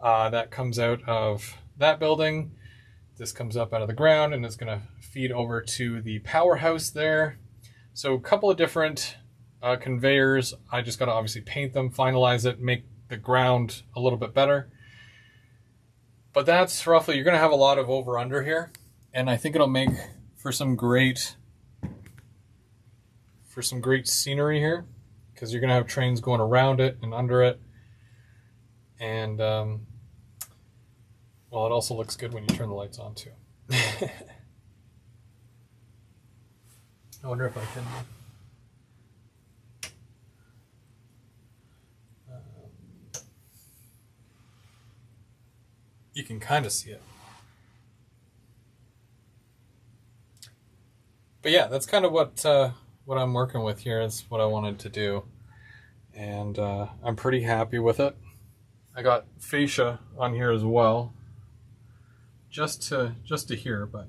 That comes out of that building. This comes up out of the ground, and it's going to feed over to the powerhouse there. So a couple of different conveyors. I just got to obviously paint them, finalize it, make the ground a little bit better. But that's roughly, you're going to have a lot of over-under here, and I think it'll make for some great scenery here, because you're going to have trains going around it and under it. And, well, it also looks good when you turn the lights on, too. I wonder if I can... you can kind of see it. But yeah, that's kind of what I'm working with here is what I wanted to do. And I'm pretty happy with it. I got fascia on here as well. Just to here, but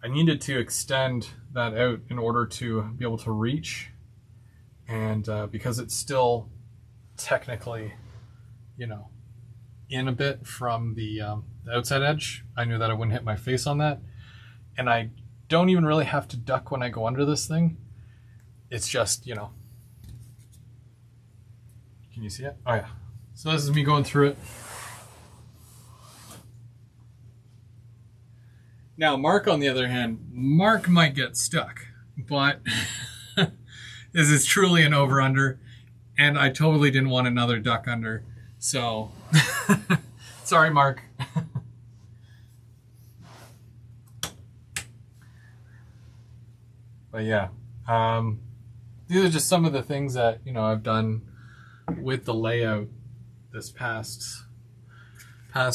I needed to extend that out in order to be able to reach. And because it's still technically, you know, in a bit from the outside edge, I knew that I wouldn't hit my face on that. And I don't even really have to duck when I go under this thing. It's just, you know. Can you see it? Oh yeah. So this is me going through it. Now Mark, on the other hand, Mark might get stuck, but this is truly an over-under, and I totally didn't want another duck under. So, sorry, Mark. But yeah, these are just some of the things that, you know, I've done with the layout this past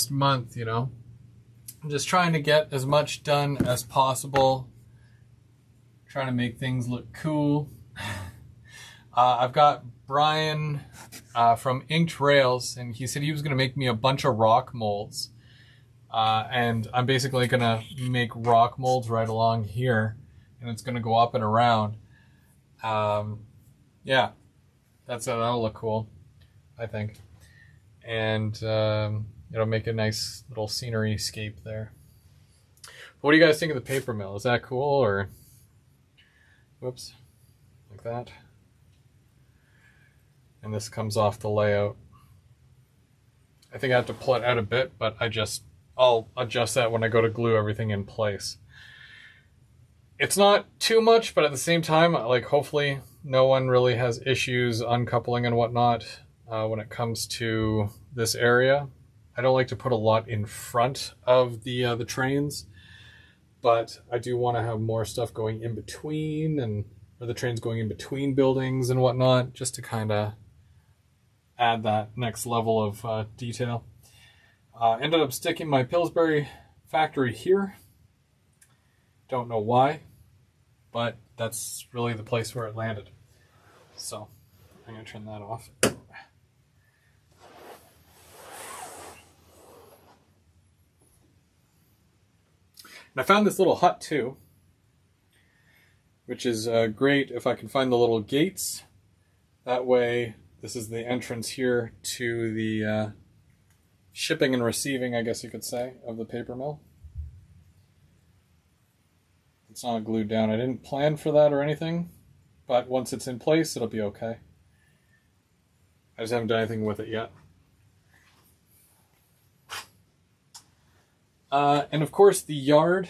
month, you know. I'm just trying to get as much done as possible, trying to make things look cool. I've got Brian from Inked Rails, and he said he was going to make me a bunch of rock molds. And I'm basically going to make rock molds right along here, and it's going to go up and around. Yeah, that'll look cool, I think. And it'll make a nice little scenery scape there. What do you guys think of the paper mill? Is that cool, or whoops, like that? And this comes off the layout. I think I have to pull it out a bit, but I'll adjust that when I go to glue everything in place. It's not too much, but at the same time, like, hopefully no one really has issues uncoupling and whatnot when it comes to this area. I don't like to put a lot in front of the trains, but I do want to have more stuff going in between, or the trains going in between buildings and whatnot, just to kind of add that next level of detail. Ended up sticking my Pillsbury factory here. Don't know why, but that's really the place where it landed. So I'm going to turn that off. And I found this little hut too, which is great if I can find the little gates. That way, this is the entrance here to the shipping and receiving, I guess you could say, of the paper mill. It's not glued down. I didn't plan for that or anything, but once it's in place, it'll be okay. I just haven't done anything with it yet. And of course, the yard.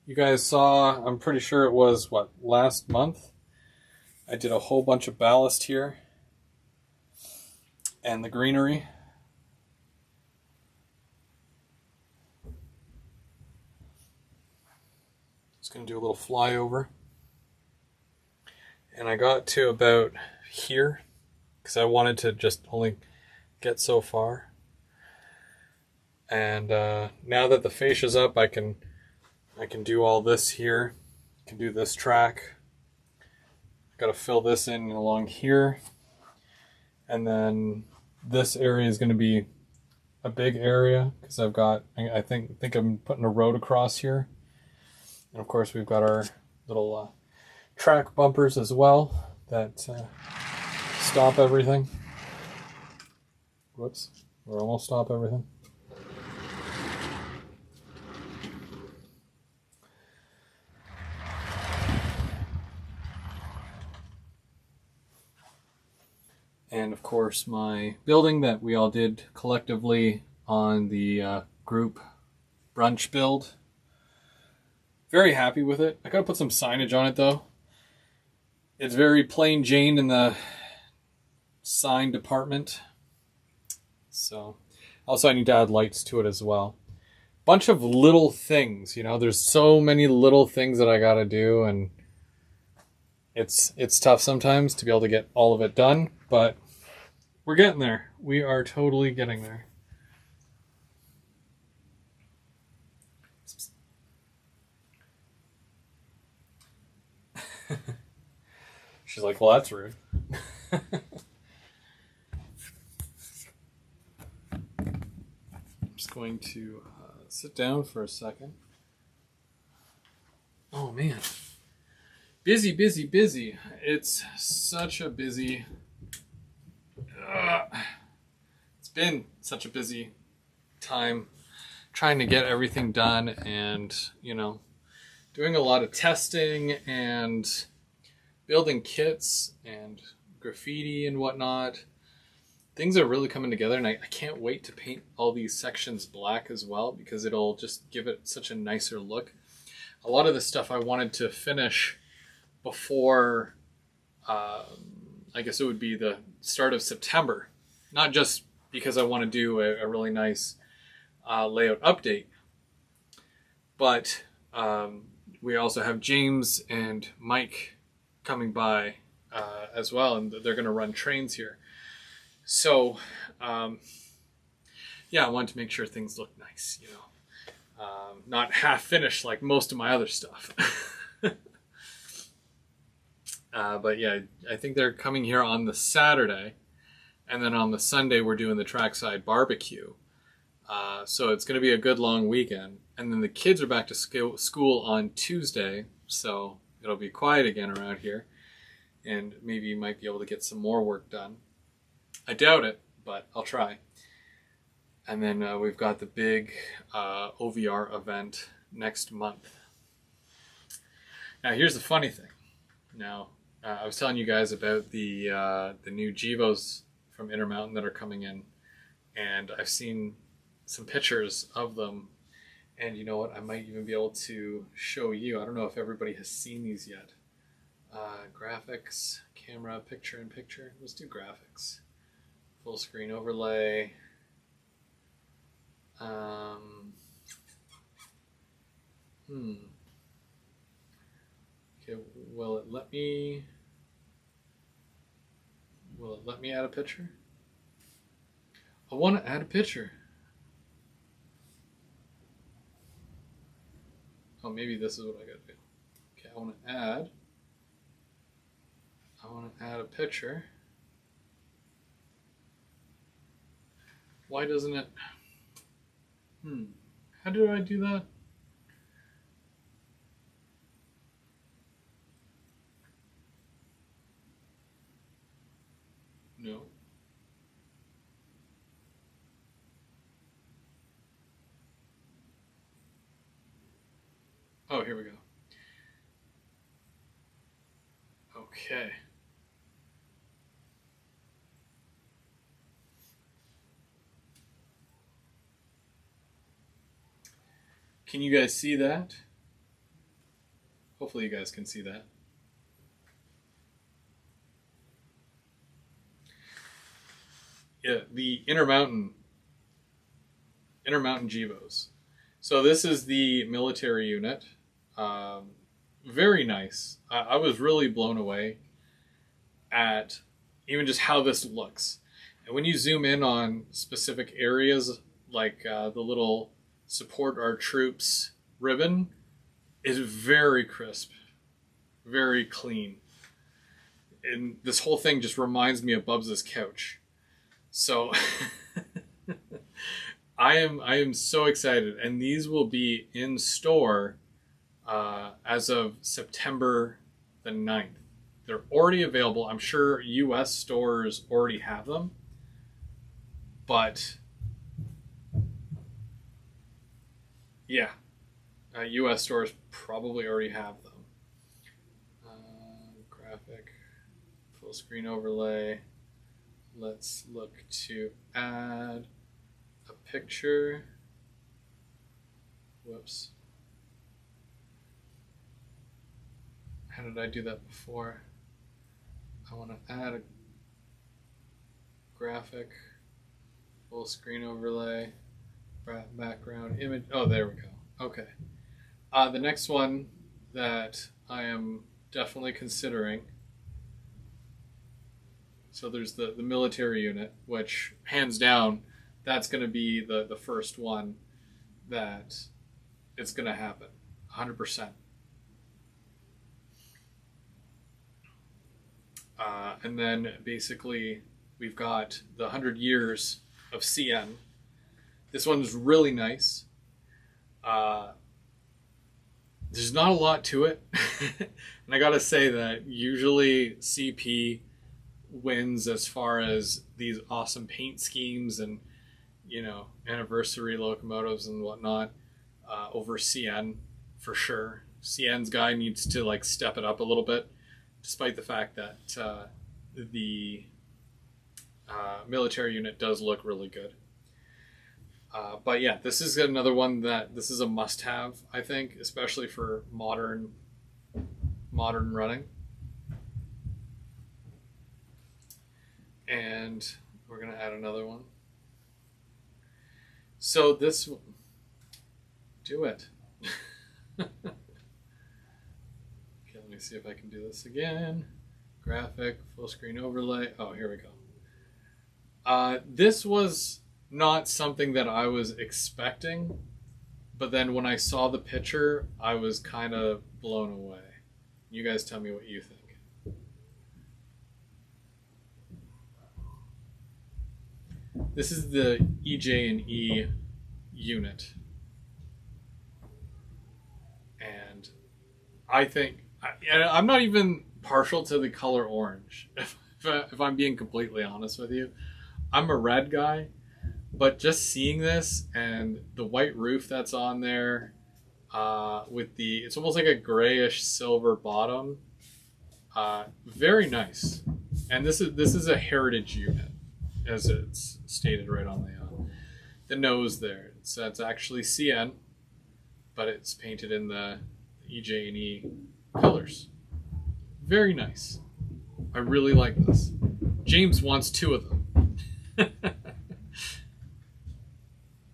You guys saw, I'm pretty sure it was, last month? I did a whole bunch of ballast here. And the greenery. Just going to do a little flyover. And I got to about here, because I wanted to just only get so far. And now that the fascia's up, I can do all this here. I can do this track. Got to fill this in along here. And then this area is going to be a big area because I think I'm putting a road across here. And of course we've got our little track bumpers as well that stop everything. Whoops, or almost stop everything. And of course my building that we all did collectively on the group brunch build. Very happy with it. I gotta put some signage on it though. It's very plain Jane in the sign department. So also I need to add lights to it as well. Bunch of little things, there's so many little things that I gotta do, and it's tough sometimes to be able to get all of it done, but we're getting there. We are totally getting there. She's like, well, that's rude. I'm just going to sit down for a second. Oh, man. Busy, busy, busy. It's such a busy... it's been such a busy time trying to get everything done and, doing a lot of testing and building kits and graffiti and whatnot. Things are really coming together, and I can't wait to paint all these sections black as well, because it'll just give it such a nicer look. A lot of the stuff I wanted to finish before, I guess it would be the start of September. Not just because I want to do a really nice layout update, but we also have James and Mike coming by as well, and they're going to run trains here. So, I wanted to make sure things look nice, not half finished like most of my other stuff. But yeah, I think they're coming here on the Saturday, and then on the Sunday we're doing the trackside barbecue. So it's going to be a good long weekend. And then the kids are back to school on Tuesday, so it'll be quiet again around here. And maybe you might be able to get some more work done. I doubt it, but I'll try. And then we've got the big OVR event next month. Now, here's the funny thing. Now, I was telling you guys about the new Gevos from Intermountain that are coming in. And I've seen some pictures of them. And you know what? I might even be able to show you. I don't know if everybody has seen these yet. Graphics, camera, picture in picture. Let's do graphics. Full screen overlay. Okay, will it let me add a picture? I want to add a picture. Oh, maybe this is what I gotta do. Okay, I want to add a picture. Why doesn't it? How do I do that? No. Oh, here we go. Okay. Can you guys see that? Hopefully you guys can see that. Yeah, the Intermountain Gevos. So this is the military unit. Very nice. I was really blown away at even just how this looks. And when you zoom in on specific areas, like the little support our troops ribbon, is very crisp, very clean. And this whole thing just reminds me of Bubs' couch. So I am so excited, and these will be in store as of September the 9th. They're already available. I'm sure US stores already have them, but yeah, US stores probably already have them. Graphic, full screen overlay. Let's look to add a picture. Whoops. How did I do that before? I want to add a graphic. Full screen overlay, background image. Oh, there we go. Okay. The next one that I am definitely considering. So there's the military unit, which hands down, that's going to be the first one that it's going to happen, 100%. And then basically we've got the 100 years of CN. This one's really nice. There's not a lot to it. And I gotta say that usually CP wins as far as these awesome paint schemes and, you know, anniversary locomotives and whatnot, over CN for sure. CN's guy needs to like step it up a little bit, despite the fact that the military unit does look really good. But yeah, this is another one that this is a must-have, I think, especially for modern running. And we're gonna add another one. So this, do it. Okay, let me see if I can do this again. Graphic, full screen overlay. Oh, here we go. This was not something that I was expecting, but then when I saw the picture, I was kind of blown away. You guys tell me what you think. This is the EJ&E unit. And I think, I'm not even partial to the color orange, if I'm being completely honest with you. I'm a red guy, but just seeing this and the white roof that's on there, with it's almost like a grayish silver bottom, very nice. And this is a heritage unit, as it's stated right on the nose there. It's actually CN, but it's painted in the EJ&E colors. Very nice. I really like this. James wants 2 of them.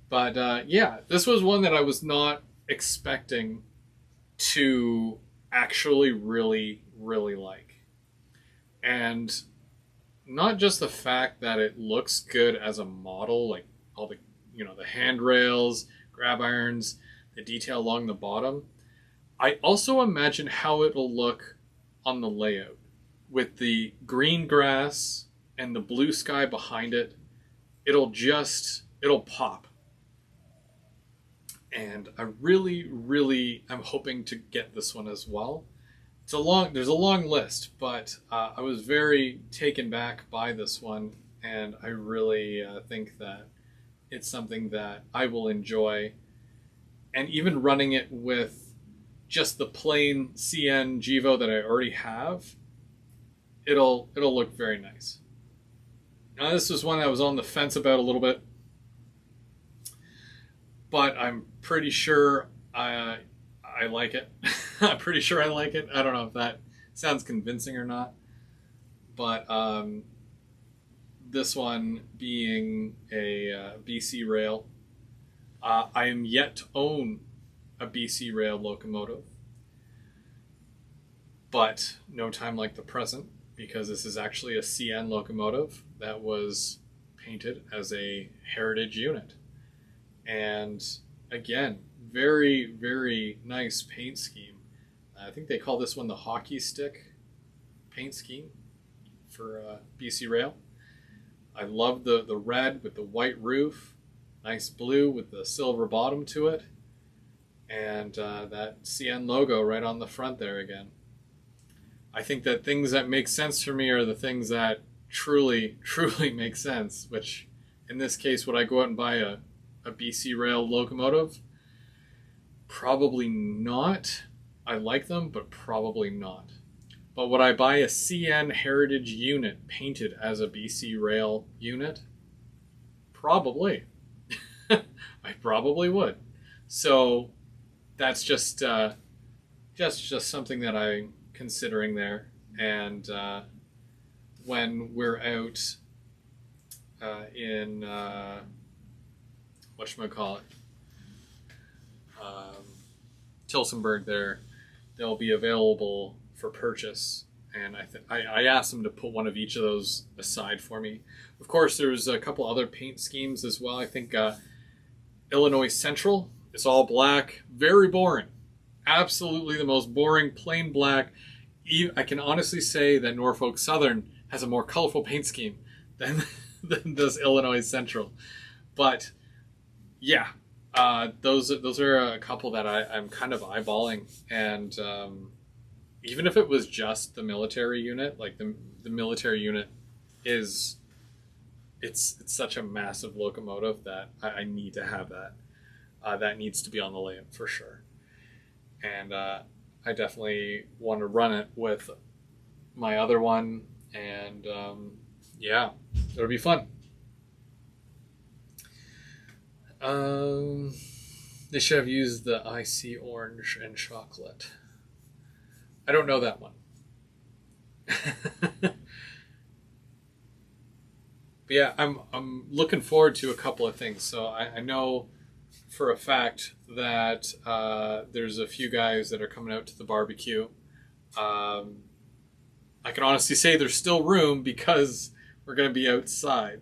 But yeah, this was one that I was not expecting to actually really, really like. And not just the fact that it looks good as a model, like all the, you know, the handrails, grab irons, the detail along the bottom. I also imagine how it'll look on the layout with the green grass and the blue sky behind it. It'll pop. And I really, really am hoping to get this one as well. There's a long list, but I was very taken back by this one, and I really think that it's something that I will enjoy. And even running it with just the plain CN Gevo that I already have, it'll look very nice. Now this was one I was on the fence about a little bit, but I'm pretty sure I like it. I'm pretty sure I like it. I don't know if that sounds convincing or not, but this one being a BC Rail, I am yet to own a BC Rail locomotive, but no time like the present, because this is actually a CN locomotive that was painted as a heritage unit. And again, very, very nice paint scheme. I think they call this one the hockey stick paint scheme for BC Rail. I love the red with the white roof, nice blue with the silver bottom to it, and that CN logo right on the front there again. I think that things that make sense for me are the things that truly, truly make sense, which in this case, would I go out and buy a BC Rail locomotive? Probably not. I like them, but probably not. But would I buy a CN Heritage unit painted as a BC Rail unit? Probably. I probably would. So that's just something that I'm considering there. And when we're out in whatchamacallit, Tilsonburg there. They'll be available for purchase. And I asked them to put one of each of those aside for me. Of course, there's a couple other paint schemes as well. I think Illinois Central, it's all black, very boring. Absolutely the most boring, plain black. I can honestly say that Norfolk Southern has a more colorful paint scheme than, than does Illinois Central. But yeah, those are a couple that I'm kind of eyeballing. And even if it was just the military unit, like the military unit it's such a massive locomotive that I need to have that. That needs to be on the layup for sure. And I definitely want to run it with my other one. And yeah, it'll be fun. They should have used the icy orange and chocolate. I don't know that one. But yeah, I'm looking forward to a couple of things. So I know for a fact that there's a few guys that are coming out to the barbecue. I can honestly say there's still room because we're going to be outside.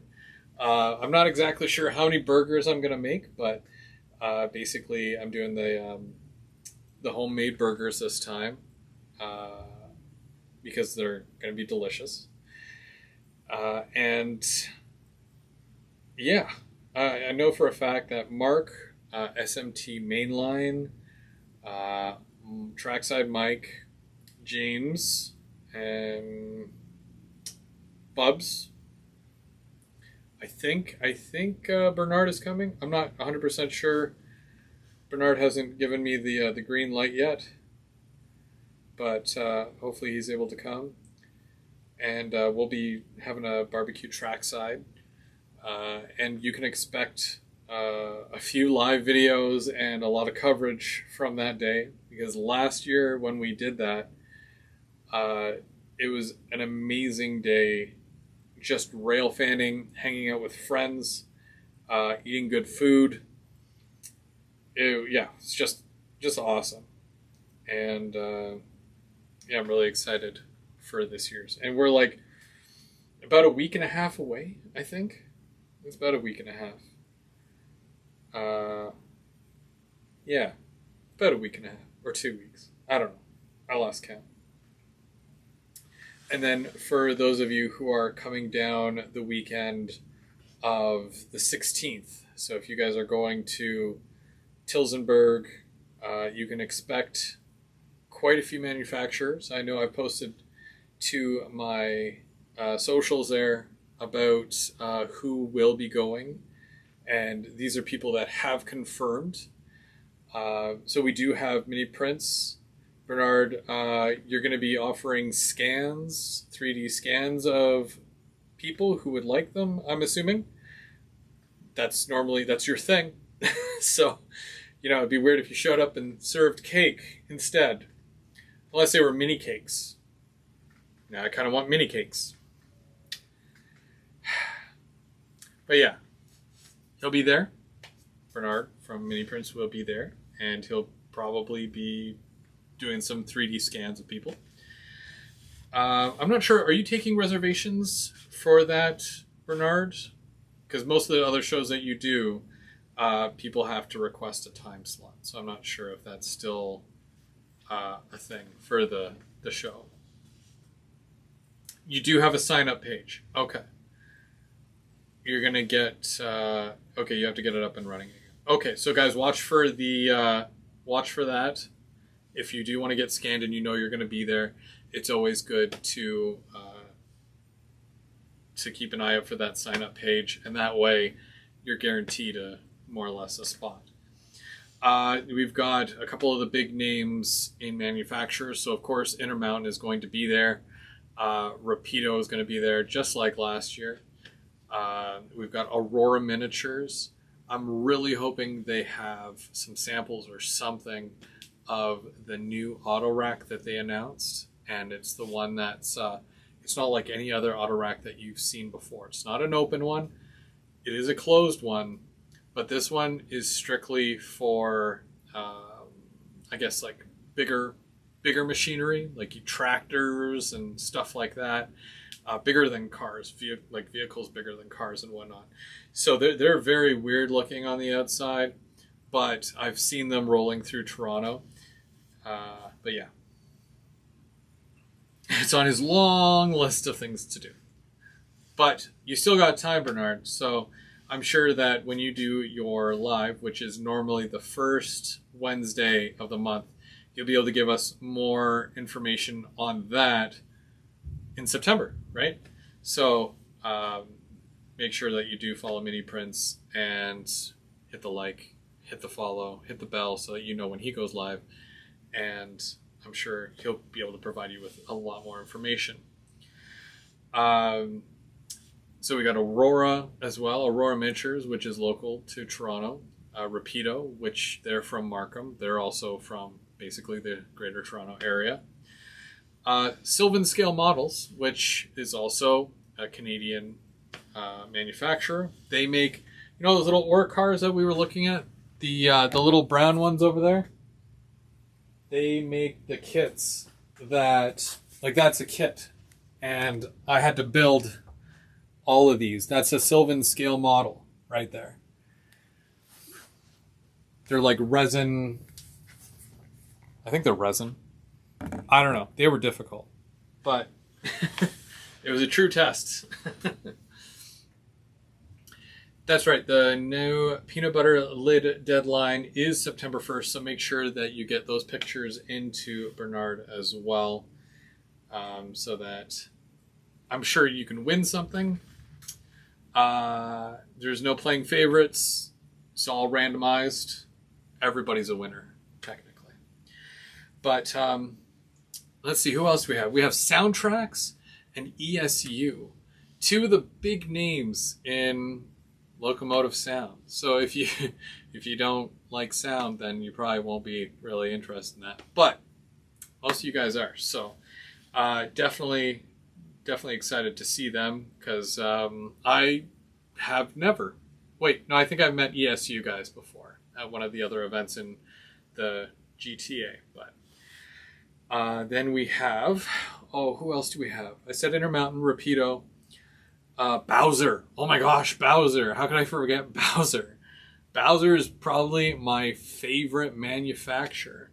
I'm not exactly sure how many burgers I'm going to make, but basically I'm doing the homemade burgers this time because they're going to be delicious. And yeah, I know for a fact that Mark, SMT Mainline, Trackside Mike, James, and Bubs. I think Bernard is coming. I'm not 100% sure. Bernard hasn't given me the green light yet, but hopefully he's able to come. And we'll be having a barbecue trackside, and you can expect a few live videos and a lot of coverage from that day, because last year when we did that, it was an amazing day, just rail fanning, hanging out with friends, eating good food. It's just awesome. And yeah, I'm really excited for this year's. And we're like about a week and a half away, I think. It's about a week and a half. Yeah, about a week and a half or 2 weeks. I don't know. I lost count. And then for those of you who are coming down the weekend of the 16th, so if you guys are going to Tilsonburg, you can expect quite a few manufacturers. I know I posted to my socials there about who will be going, and these are people that have confirmed. So we do have Mini Prints. Bernard, you're going to be offering scans, 3D scans of people who would like them, I'm assuming. That's your thing. So, it'd be weird if you showed up and served cake instead. Unless they were mini cakes. Now I kind of want mini cakes. But yeah, he'll be there. Bernard from Mini Prints will be there, and he'll probably be doing some 3D scans of people. I'm not sure. Are you taking reservations for that, Bernard? Because most of the other shows that you do, people have to request a time slot. So I'm not sure if that's still a thing for the show. You do have a sign-up page. Okay. You're going to get... okay, you have to get it up and running again. Okay, so guys, watch for that. If you do want to get scanned and you're going to be there, it's always good to keep an eye out for that sign-up page, and that way you're guaranteed more or less a spot. We've got a couple of the big names in manufacturers, so of course Intermountain is going to be there. Rapido is going to be there, just like last year. We've got Aurora Miniatures. I'm really hoping they have some samples or something of the new auto rack that they announced, and it's the one that's it's not like any other auto rack that you've seen before. It's not an open one. It is a closed one, but this one is strictly for, I guess, like bigger machinery, like tractors and stuff like that. Bigger than cars, like vehicles bigger than cars and whatnot. So they're very weird looking on the outside, but I've seen them rolling through Toronto. But yeah, it's on his long list of things to do. But you still got time, Bernard. So I'm sure that when you do your live, which is normally the first Wednesday of the month, you'll be able to give us more information on that in September, right? So make sure that you do follow Mini Prince and hit the like, hit the follow, hit the bell so that you know when he goes live. And I'm sure he'll be able to provide you with a lot more information. So we got Aurora as well, Aurora Miniatures, which is local to Toronto. Rapido, which they're from Markham. They're also from basically the Greater Toronto area. Sylvan Scale Models, which is also a Canadian manufacturer. They make, those little ore cars that we were looking at, the little brown ones over there. They make the kits that, like, that's a kit, and I had to build all of these. That's a Sylvan Scale model right there. They're like resin. I think they're resin. I don't know. They were difficult, but it was a true test. That's right. The new peanut butter lid deadline is September 1st, so make sure that you get those pictures into Bernard as well, so that I'm sure you can win something. There's no playing favorites. It's all randomized. Everybody's a winner, technically. But let's see, who else do we have? We have Soundtracks and ESU, two of the big names in locomotive sound. So if you don't like sound, then you probably won't be really interested in that. But most of you guys are. So definitely excited to see them, because I have never. Wait, no, I think I've met ESU guys before at one of the other events in the GTA. But then we have, who else do we have? I said Intermountain, Rapido, Bowser. Oh my gosh, Bowser. How can I forget Bowser? Bowser is probably my favorite manufacturer.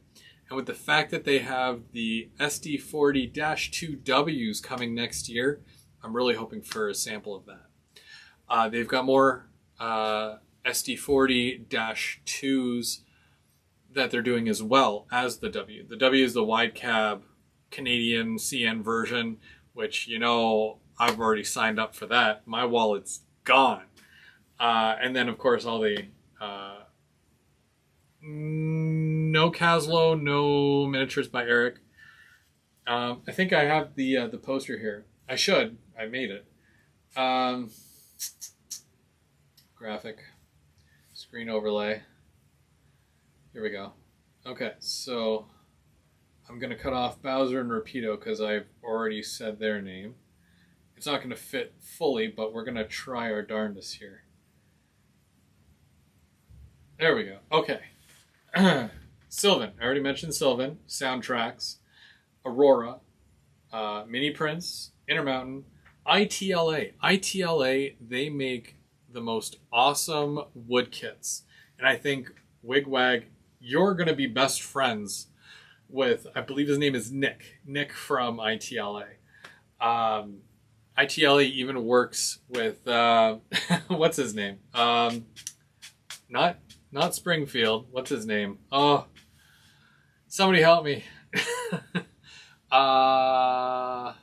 And with the fact that they have the SD40-2Ws coming next year, I'm really hoping for a sample of that. They've got more SD40-2s that they're doing as well as the W. The W is the wide cab Canadian CN version, which, I've already signed up for that. My wallet's gone. And then, of course, all the no Caslo, no miniatures by Eric. I think I have the poster here. I should. I made it. Graphic. Screen overlay. Here we go. Okay, so I'm going to cut off Bowser and Rapido because I've already said their name. It's not going to fit fully, but we're going to try our darndest here. There we go. Okay. Sylvan. I already mentioned Sylvan. Soundtracks. Aurora. Mini Prince. Intermountain. ITLA. ITLA, they make the most awesome wood kits. And I think Wigwag, you're going to be best friends with, I believe his name is Nick. Nick from ITLA. ITLA even works with, what's his name? Not Springfield. What's his name? Oh, somebody help me. Oh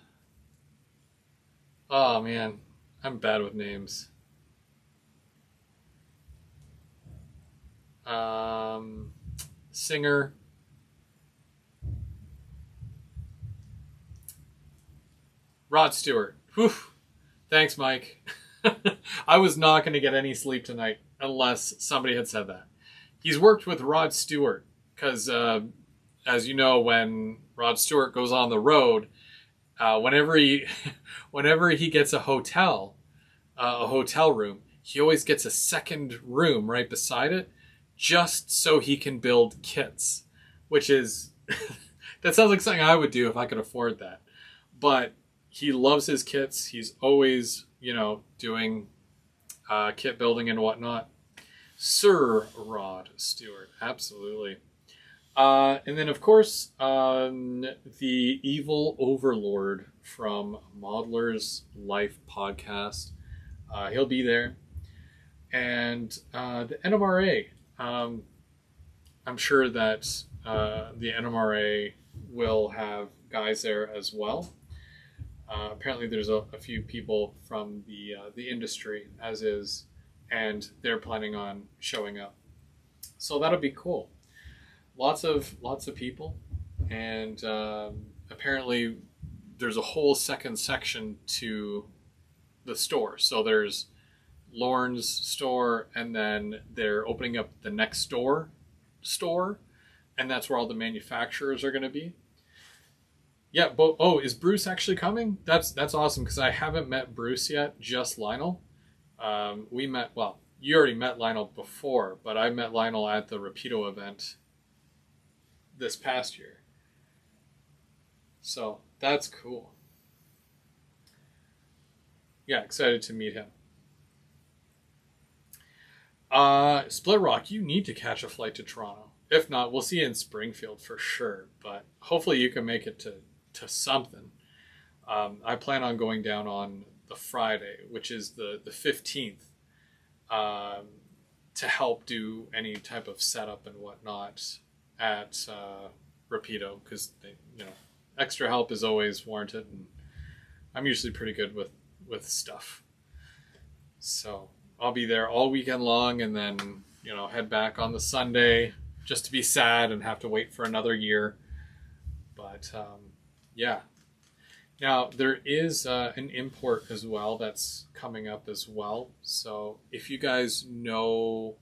man, I'm bad with names. Singer. Rod Stewart. Whew. Thanks, Mike. I was not going to get any sleep tonight unless somebody had said that. He's worked with Rod Stewart because, as you know, when Rod Stewart goes on the road, whenever he gets a hotel room, he always gets a second room right beside it just so he can build kits, which is, that sounds like something I would do if I could afford that. But he loves his kits. He's always, doing kit building and whatnot. Sir Rod Stewart, absolutely. And then, of course, the evil overlord from Modeler's Life podcast. He'll be there. And the NMRA. I'm sure that the NMRA will have guys there as well. Apparently, there's a few people from the industry, as is, and they're planning on showing up. So that'll be cool. Lots of people, and apparently there's a whole second section to the store. So there's Lorne's store, and then they're opening up the next door store, and that's where all the manufacturers are going to be. Yeah, but is Bruce actually coming? That's awesome, because I haven't met Bruce yet, just Lionel. You already met Lionel before, but I met Lionel at the Rapido event this past year. So that's cool. Yeah, excited to meet him. Split Rock, you need to catch a flight to Toronto. If not, we'll see you in Springfield for sure, but hopefully you can make it to something. I plan on going down on the Friday, which is the 15th, to help do any type of setup and whatnot at Rapido, because extra help is always warranted, and I'm usually pretty good with stuff. So I'll be there all weekend long, and then head back on the Sunday just to be sad and have to wait for another year. But yeah. Now there is an import as well that's coming up as well. So if you guys know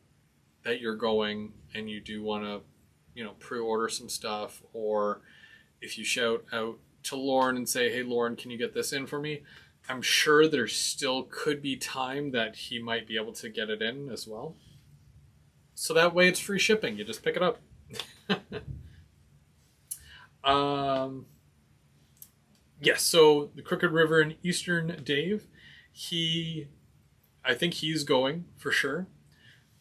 that you're going and you do want to pre-order some stuff, or if you shout out to Lauren and say, hey Lauren, can you get this in for me? I'm sure there still could be time that he might be able to get it in as well. So that way it's free shipping. You just pick it up. Yes, so the Crooked River and Eastern Dave, I think he's going for sure.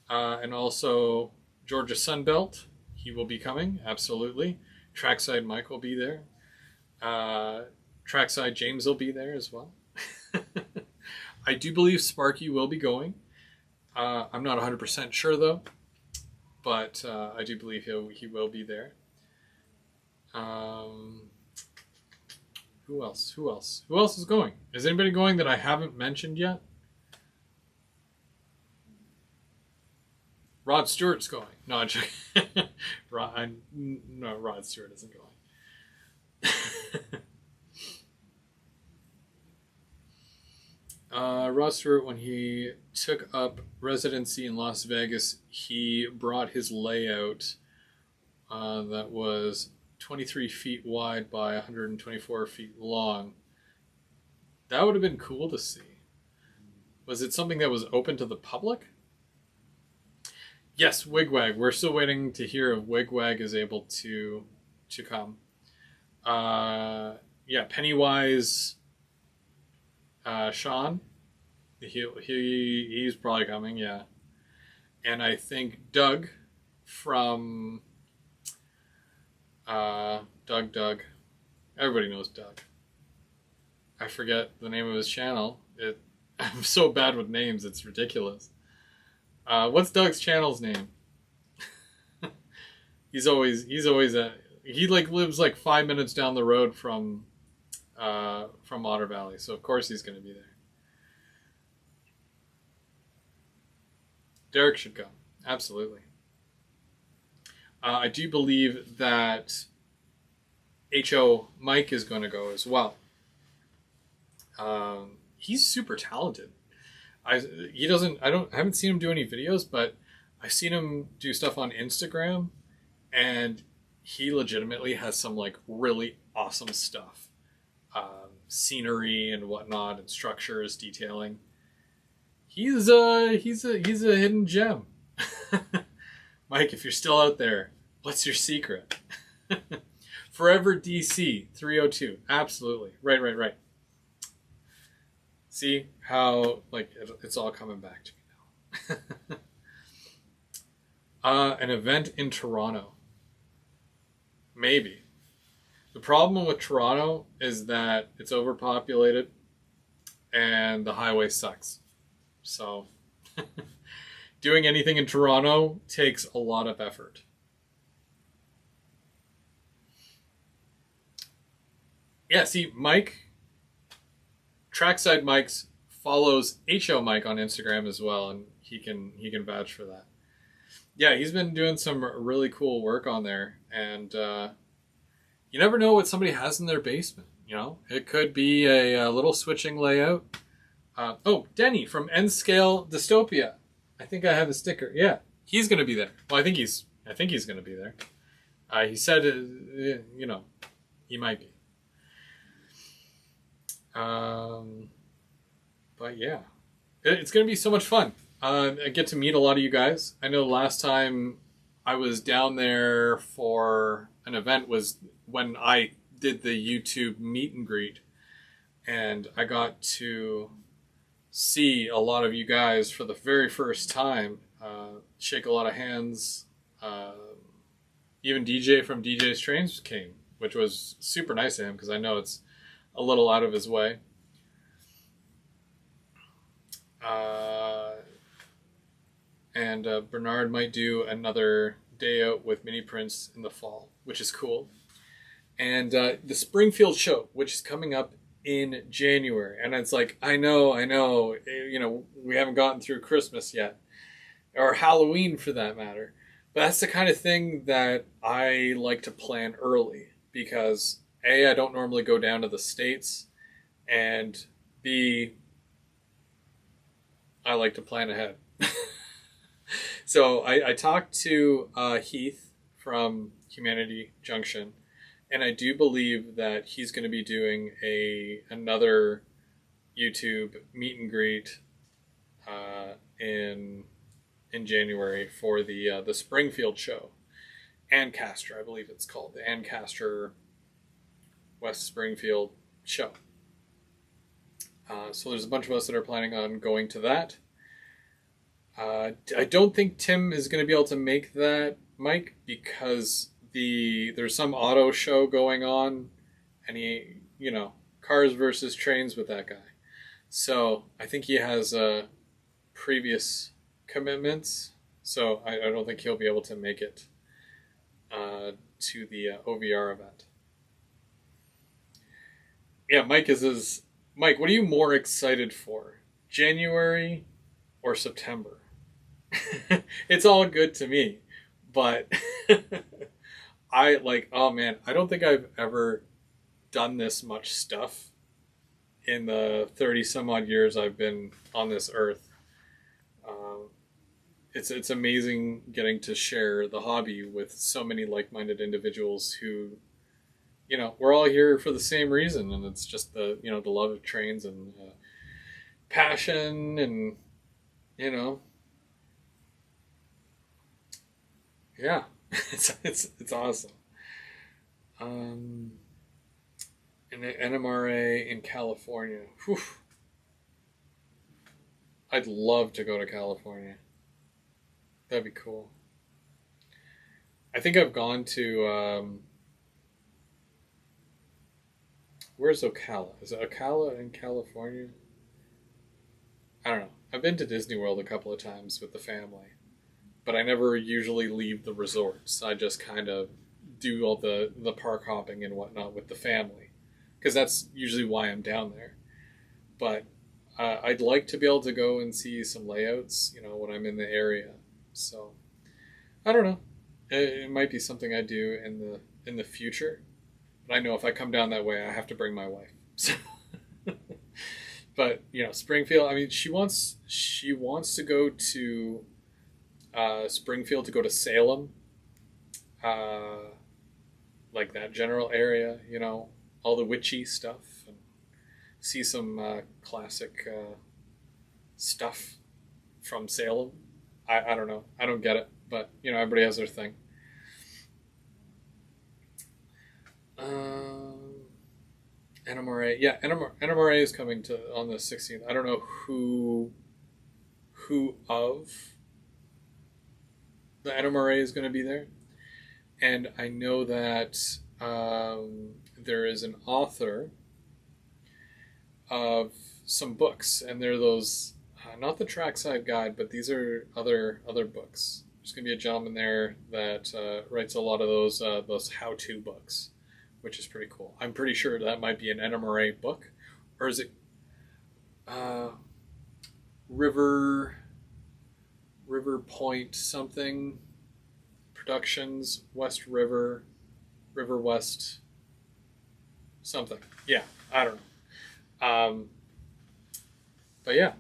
And also Georgia Sunbelt, he will be coming, absolutely. Trackside Mike will be there. Trackside James will be there as well. I do believe Sparky will be going. I'm not 100% sure though, but I do believe he will be there. Who else? Who else is going? Is anybody going that I haven't mentioned yet? Rod Stewart's going. No, I'm joking. Rod Stewart isn't going. Rod Stewart, when he took up residency in Las Vegas, he brought his layout that was 23 feet wide by 124 feet long. That would have been cool to see. Was it something that was open to the public? Yes, Wigwag. We're still waiting to hear if Wigwag is able to come. Yeah, Pennywise, Sean, he's probably coming, yeah. And I think Doug from Doug. Everybody knows Doug. I forget the name of his channel. I'm so bad with names, it's ridiculous. What's Doug's channel's name? He lives 5 minutes down the road from Otter Valley, so of course he's going to be there. Derek should come, absolutely. I do believe that H.O. Mike is going to go as well. He's super talented. I haven't seen him do any videos, but I've seen him do stuff on Instagram, and he legitimately has some really awesome stuff. Scenery and whatnot, and structures, detailing. He's a hidden gem. Mike, if you're still out there, what's your secret? Forever DC 302. Absolutely. Right. See how it's all coming back to me now. An event in Toronto. Maybe. The problem with Toronto is that it's overpopulated and the highway sucks. So doing anything in Toronto takes a lot of effort. Yeah, see, Mike, Trackside Mike's follows HO Mike on Instagram as well, and he can vouch for that. Yeah, he's been doing some really cool work on there, and you never know what somebody has in their basement. You know, it could be a little switching layout. Denny from N Scale Dystopia. I think I have a sticker. Yeah, he's gonna be there. Well, I think he's gonna be there. He said, he might be. But yeah, it's gonna be so much fun. I get to meet a lot of you guys. I know last time I was down there for an event was when I did the YouTube meet and greet, and I got to see a lot of you guys for the very first time, shake a lot of hands. Even DJ from DJ's Trains came, which was super nice of him because I know it's a little out of his way. And Bernard might do another day out with Mini Prince in the fall, which is cool. And the Springfield show, which is coming up in January. And it's like, I know, we haven't gotten through Christmas yet, or Halloween for that matter. But that's the kind of thing that I like to plan early because A, I don't normally go down to the States, and B, I like to plan ahead. So I talked to Heath from Humanity Junction, and I do believe that he's going to be doing another YouTube meet and greet in January for the Springfield show. Ancaster, I believe it's called. The Ancaster West Springfield show. So there's a bunch of us that are planning on going to that. I don't think Tim is going to be able to make that, Mike, because there's some auto show going on, and cars versus trains with that guy. So I think he has previous commitments, so I don't think he'll be able to make it to the OVR event. Yeah, Mike Mike, what are you more excited for? January or September? It's all good to me, but I don't think I've ever done this much stuff in the 30 some odd years I've been on this earth. It's amazing getting to share the hobby with so many like-minded individuals who, we're all here for the same reason, and it's just the love of trains and passion, and yeah, it's awesome. And the NMRA in California. Whew. I'd love to go to California. That'd be cool. I think I've gone to where's Ocala? Is it Ocala in California? I don't know. I've been to Disney World a couple of times with the family, but I never usually leave the resorts. I just kind of do all the park hopping and whatnot with the family, because that's usually why I'm down there. But I'd like to be able to go and see some layouts, when I'm in the area. So I don't know. It might be something I do in the future. But I know if I come down that way, I have to bring my wife. So, but Springfield. I mean, she wants to go to Springfield, to go to Salem, like that general area. All the witchy stuff, and see some classic stuff from Salem. I don't know. I don't get it, but everybody has their thing. NMRA, yeah, NMRA is coming to on the 16th. I don't know who of the NMRA is going to be there, and I know that there is an author of some books, and they're those not the Trackside Guide, but these are other books. There's going to be a gentleman there that writes a lot of those how-to books, which is pretty cool. I'm pretty sure that might be an NMRA book, or is it River Point something Productions, West River West something. Yeah, I don't know. But yeah.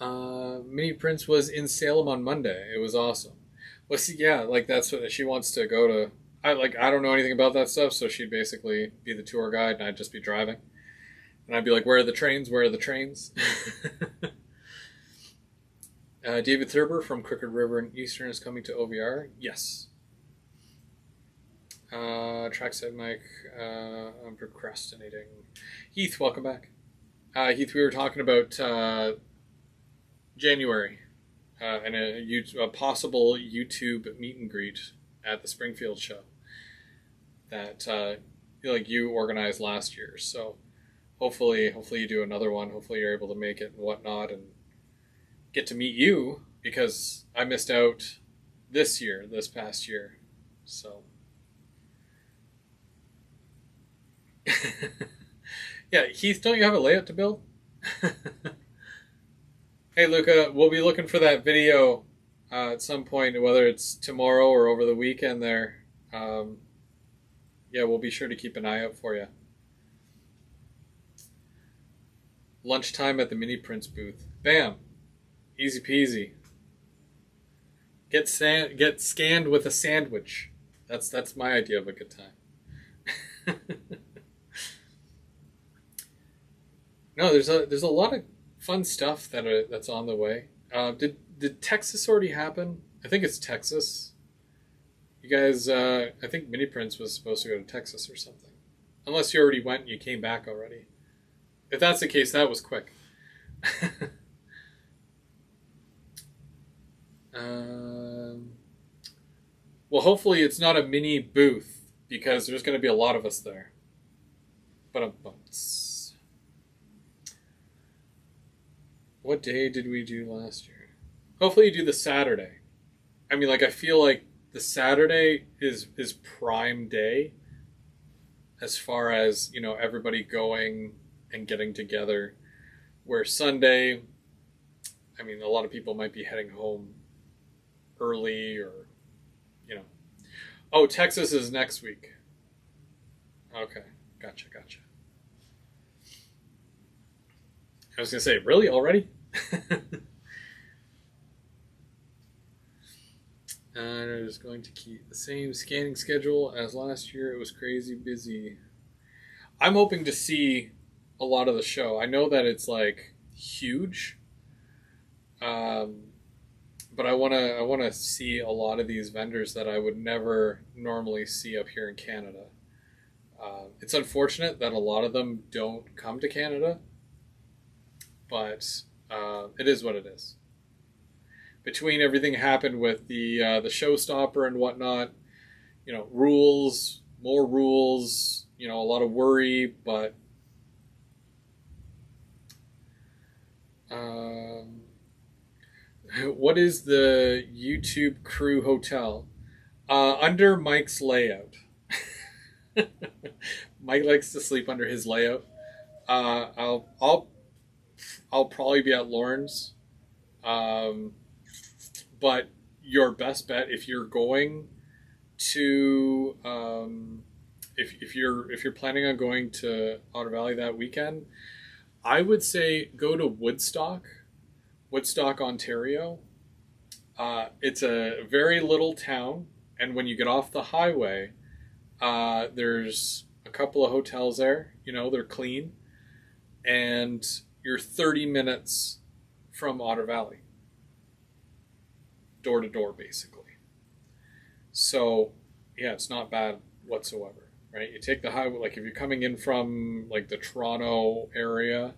Mini Prince was in Salem on Monday. It was awesome. Well, see, yeah, like that's what she wants to go to. I don't know anything about that stuff, so she'd basically be the tour guide, and I'd just be driving. And I'd be like, "Where are the trains? Where are the trains?" David Thurber from Crooked River and Eastern is coming to OVR. Yes. Trackside Mike. I'm procrastinating. Heath, welcome back. Heath, we were talking about January and a possible YouTube meet and greet at the Springfield show that you organized last year. So hopefully you do another one. Hopefully you're able to make it and whatnot and get to meet you, because I missed out this past year. So yeah, Heath, don't you have a layout to build? Hey, Luca, we'll be looking for that video at some point, whether it's tomorrow or over the weekend there. Yeah, we'll be sure to keep an eye out for you. Lunchtime at the Mini Prince booth. Bam. Easy peasy. Get scanned with a sandwich. That's my idea of a good time. No, there's a lot of fun stuff that's on the way. Did Texas already happen? I think it's Texas. You guys, I think Mini Prince was supposed to go to Texas or something. Unless you already went and you came back already. If that's the case, that was quick. Well, hopefully it's not a mini booth, because there's going to be a lot of us there. But what day did we do last year? Hopefully you do the Saturday. I mean, I feel like the Saturday is prime day as far as, everybody going and getting together. Where Sunday, I mean, a lot of people might be heading home early or, Oh, Texas is next week. Okay, gotcha. I was going to say, really, already? And I was going to keep the same scanning schedule as last year. It was crazy busy. I'm hoping to see a lot of the show. I know that it's huge, but I want to see a lot of these vendors that I would never normally see up here in Canada. It's unfortunate that a lot of them don't come to Canada, but it is what it is. Between everything that happened with the showstopper and whatnot, more rules, a lot of worry, but what is the YouTube crew hotel? Under Mike's layout. Mike likes to sleep under his layout. I'll probably be at Lauren's. But your best bet, if you're going to, if you're planning on going to Otter Valley that weekend, I would say go to Woodstock, Ontario. It's a very little town, and when you get off the highway, there's a couple of hotels there. They're clean, and you're 30 minutes from Otter Valley, door to door, basically. So, yeah, it's not bad whatsoever, right? You take the highway, like if you're coming in from like the Toronto area,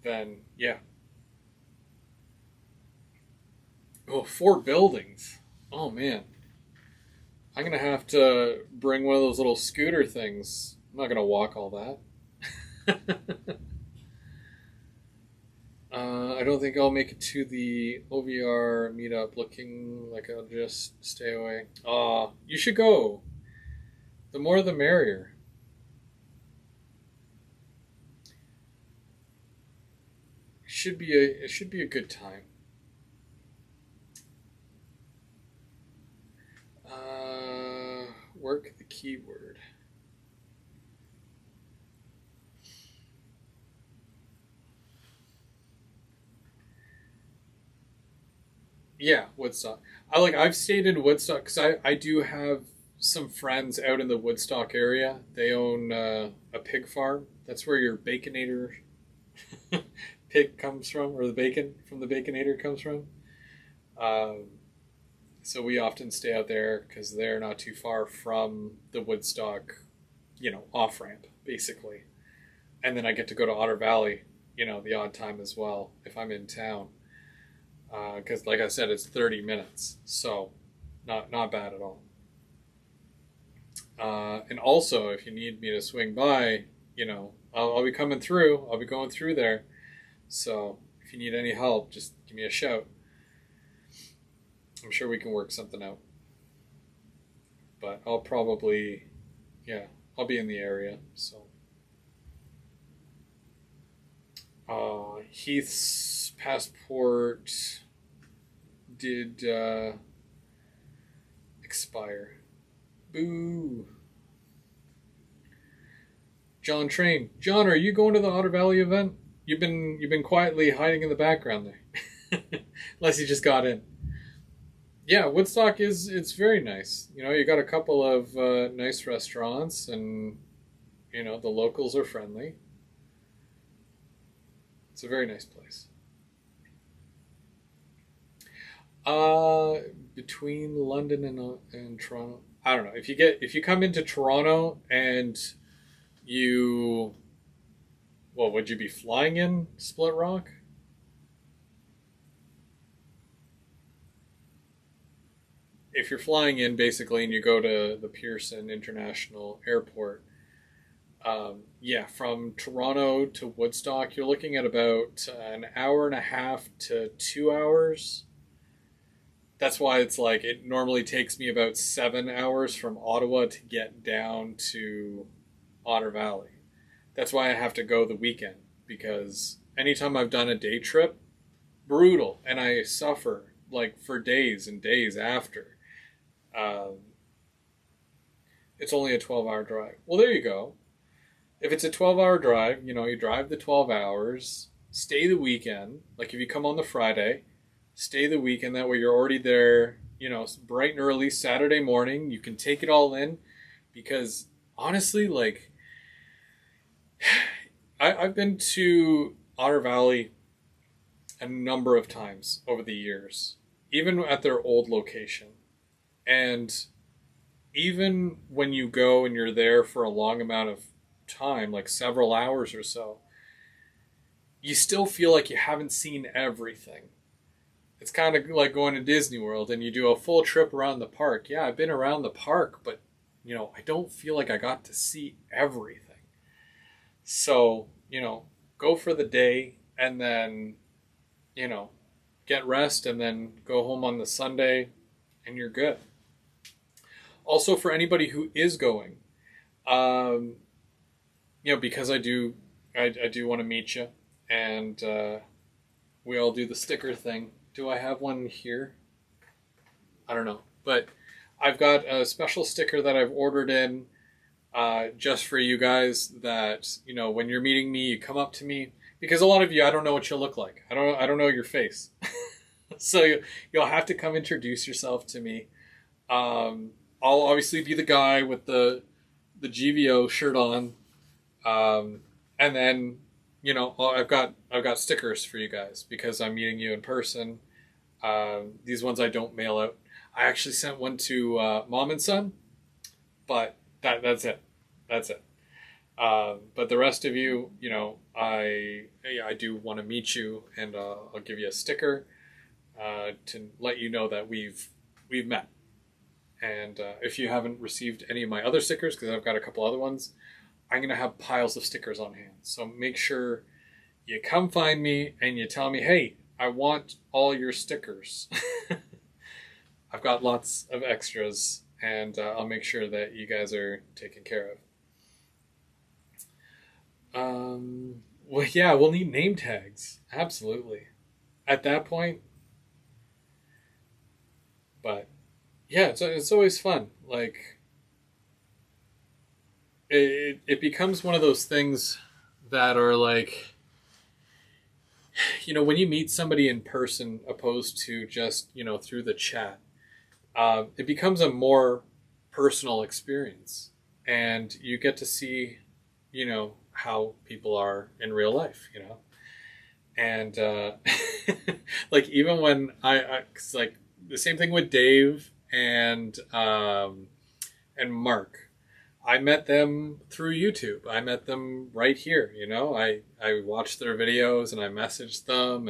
then yeah. Oh, 4 buildings. Oh man, I'm gonna have to bring one of those little scooter things. I'm not gonna walk all that. I don't think I'll make it to the OVR meetup. Looking like I'll just stay away. Aw, you should go. The more the merrier. It should be a good time. Work the keyword. Yeah, Woodstock. I've stayed in Woodstock because I do have some friends out in the Woodstock area. They own a pig farm. That's where your baconator pig comes from, or the bacon from the baconator comes from. Um, so we often stay out there because they're not too far from the Woodstock, off ramp basically. And then I get to go to Otter Valley, the odd time as well if I'm in town. Because, like I said, it's 30 minutes, so not bad at all. And also, if you need me to swing by, I'll be coming through. I'll be going through there. So if you need any help, just give me a shout. I'm sure we can work something out. But I'll probably, yeah, I'll be in the area. So Heath's passport did expire. Boo. John Train. John, are you going to the Otter Valley event? You've been quietly hiding in the background there. Unless you just got in. Yeah, Woodstock it's very nice. You got a couple of nice restaurants, and the locals are friendly. It's a very nice place. Between London and Toronto, I don't know. If you come into Toronto and would you be flying in Split Rock? If you're flying in basically and you go to the Pearson International Airport, yeah, from Toronto to Woodstock, you're looking at about an hour and a half to 2 hours. That's why it's like it normally takes me about 7 hours from Ottawa to get down to Otter Valley. That's why I have to go the weekend, because anytime I've done a day trip, brutal, and I suffer like for days and days after. Um, it's only a 12-hour drive. Well, there you go. If it's a 12-hour drive, you drive the 12 hours, stay the weekend. Like if you come on the Friday, stay the weekend. That way you're already there, bright and early Saturday morning. You can take it all in, because honestly, like, I've been to Otter Valley a number of times over the years, even at their old location. And even when you go and you're there for a long amount of time, like several hours or so, you still feel like you haven't seen everything. It's kind of like going to Disney World and you do a full trip around the park. Yeah, I've been around the park, but I don't feel like I got to see everything. So, go for the day and then, get rest and then go home on the Sunday and you're good. Also, for anybody who is going, because I do want to meet you, and we all do the sticker thing. Do I have one here? I don't know, but I've got a special sticker that I've ordered in just for you guys. That when you're meeting me, you come up to me, because a lot of you, I don't know what you look like. I don't know your face, so you'll have to come introduce yourself to me. I'll obviously be the guy with the GVO shirt on. And then, I've got stickers for you guys because I'm meeting you in person. These ones I don't mail out. I actually sent one to Mom and Son, but that's it. That's it. But the rest of you, I do want to meet you, and I'll give you a sticker to let you know that we've met. And if you haven't received any of my other stickers, because I've got a couple other ones, I'm gonna have piles of stickers on hand. So make sure you come find me and you tell me, hey, I want all your stickers. I've got lots of extras, and I'll make sure that you guys are taken care of. Well, yeah, we'll need name tags. Absolutely. At that point, but yeah, it's always fun. Like, it becomes one of those things that are like, when you meet somebody in person opposed to just, through the chat, it becomes a more personal experience. And you get to see, how people are in real life, And like, even when cause like the same thing with Dave and Mark. I met them through YouTube. I met them right here. I watched their videos and I messaged them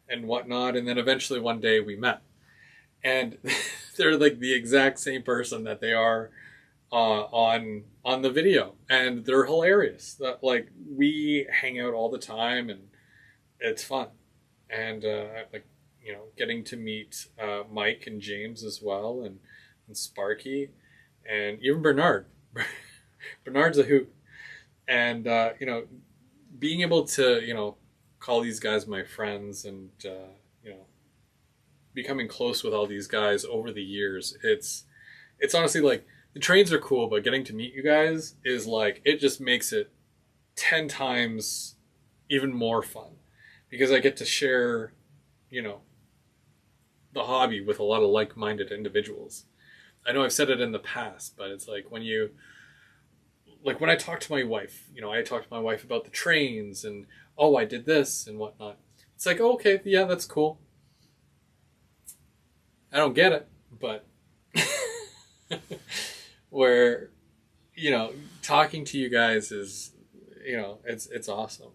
and whatnot. And then eventually one day we met, and they're like the exact same person that they are on the video, and they're hilarious. That, like, we hang out all the time, and it's fun. And like, getting to meet Mike and James as well, and Sparky, and even Bernard. Bernard's a hoot. And being able to call these guys my friends, and becoming close with all these guys over the years, it's honestly like, the trains are cool, but getting to meet you guys is like, it just makes it 10 times even more fun, because I get to share the hobby with a lot of like-minded individuals. I know I've said it in the past, but it's like, when I talk to my wife, I talk to my wife about the trains, and, oh, I did this and whatnot. It's like, oh, okay, yeah, that's cool. I don't get it, but where, talking to you guys is, it's awesome.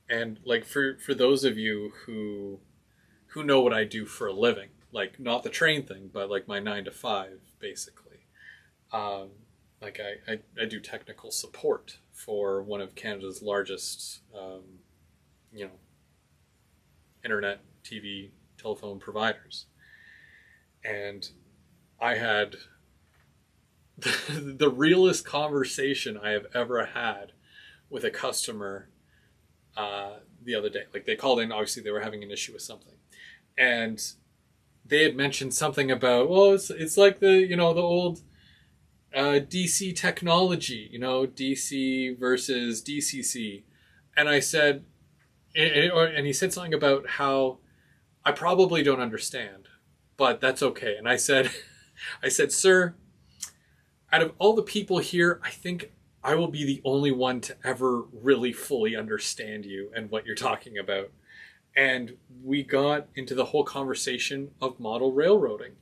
And like, for those of you who know what I do for a living, like, not the train thing, but like my 9 to 5, basically. Like, I do technical support for one of Canada's largest, internet, TV, telephone providers. And I had the realest conversation I have ever had with a customer the other day. Like, they called in, obviously they were having an issue with something. And they had mentioned something about, well, it's like the old DC technology, DC versus DCC. And I said, and he said something about how I probably don't understand, but that's okay. And I said, sir, out of all the people here, I think I will be the only one to ever really fully understand you and what you're talking about. And we got into the whole conversation of model railroading